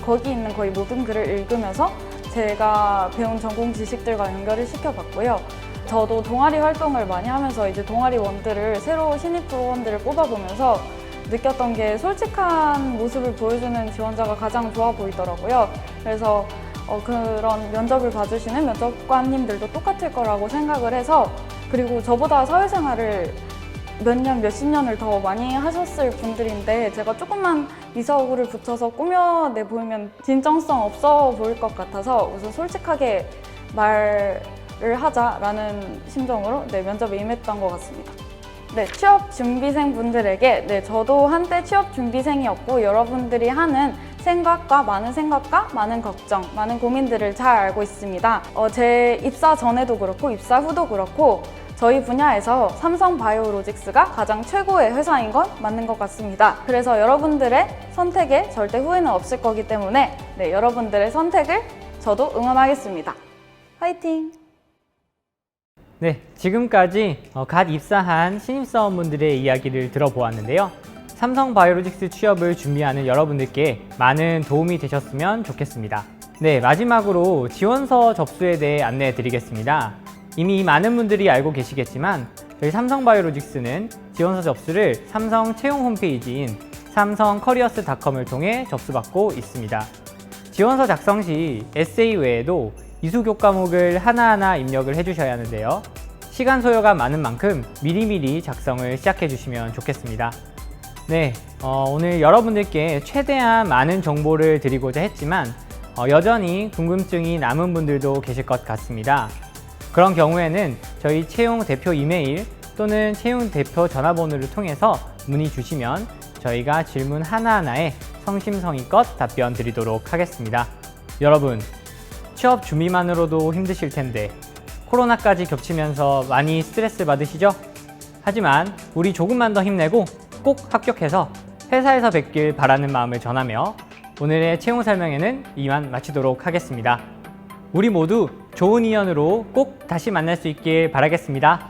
거기 있는 거의 모든 글을 읽으면서 제가 배운 전공 지식들과 연결을 시켜봤고요. 저도 동아리 활동을 많이 하면서 이제 동아리원들을 새로 신입 부원들을 뽑아보면서 느꼈던 게 솔직한 모습을 보여주는 지원자가 가장 좋아 보이더라고요. 그래서 그런 면접을 봐주시는 면접관님들도 똑같을 거라고 생각을 해서 그리고 저보다 사회생활을 몇십 년을 더 많이 하셨을 분들인데 제가 조금만 미사오구를 붙여서 꾸며내 보이면 진정성 없어 보일 것 같아서 우선 솔직하게 말을 하자라는 심정으로 면접에 임했던 것 같습니다. 취업 준비생 분들에게 저도 한때 취업 준비생이었고 여러분들이 하는 생각과 많은 걱정, 많은 고민들을 잘 알고 있습니다. 제 입사 전에도 그렇고 입사 후도 그렇고 저희 분야에서 삼성바이오로직스가 가장 최고의 회사인 건 맞는 것 같습니다. 그래서 여러분들의 선택에 절대 후회는 없을 거기 때문에 여러분들의 선택을 저도 응원하겠습니다. 화이팅! 네, 지금까지 갓 입사한 신입사원분들의 이야기를 들어보았는데요. 삼성바이오로직스 취업을 준비하는 여러분들께 많은 도움이 되셨으면 좋겠습니다. 네, 마지막으로 지원서 접수에 대해 안내해 드리겠습니다. 이미 많은 분들이 알고 계시겠지만 저희 삼성바이오로직스는 지원서 접수를 삼성 채용 홈페이지인 삼성커리어스.com을 통해 접수받고 있습니다. 지원서 작성 시 에세이 외에도 이수 교과목을 하나하나 입력을 해주셔야 하는데요. 시간 소요가 많은 만큼 미리미리 작성을 시작해 주시면 좋겠습니다. 네, 오늘 여러분들께 최대한 많은 정보를 드리고자 했지만 여전히 궁금증이 남은 분들도 계실 것 같습니다. 그런 경우에는 저희 채용 대표 이메일 또는 채용 대표 전화번호를 통해서 문의 주시면 저희가 질문 하나하나에 성심성의껏 답변 드리도록 하겠습니다. 여러분, 취업 준비만으로도 힘드실 텐데 코로나까지 겹치면서 많이 스트레스 받으시죠? 하지만 우리 조금만 더 힘내고 꼭 합격해서 회사에서 뵙길 바라는 마음을 전하며 오늘의 채용 설명회는 이만 마치도록 하겠습니다. 우리 모두 좋은 인연으로 꼭 다시 만날 수 있길 바라겠습니다.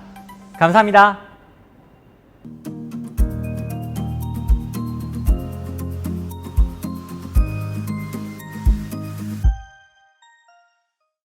감사합니다.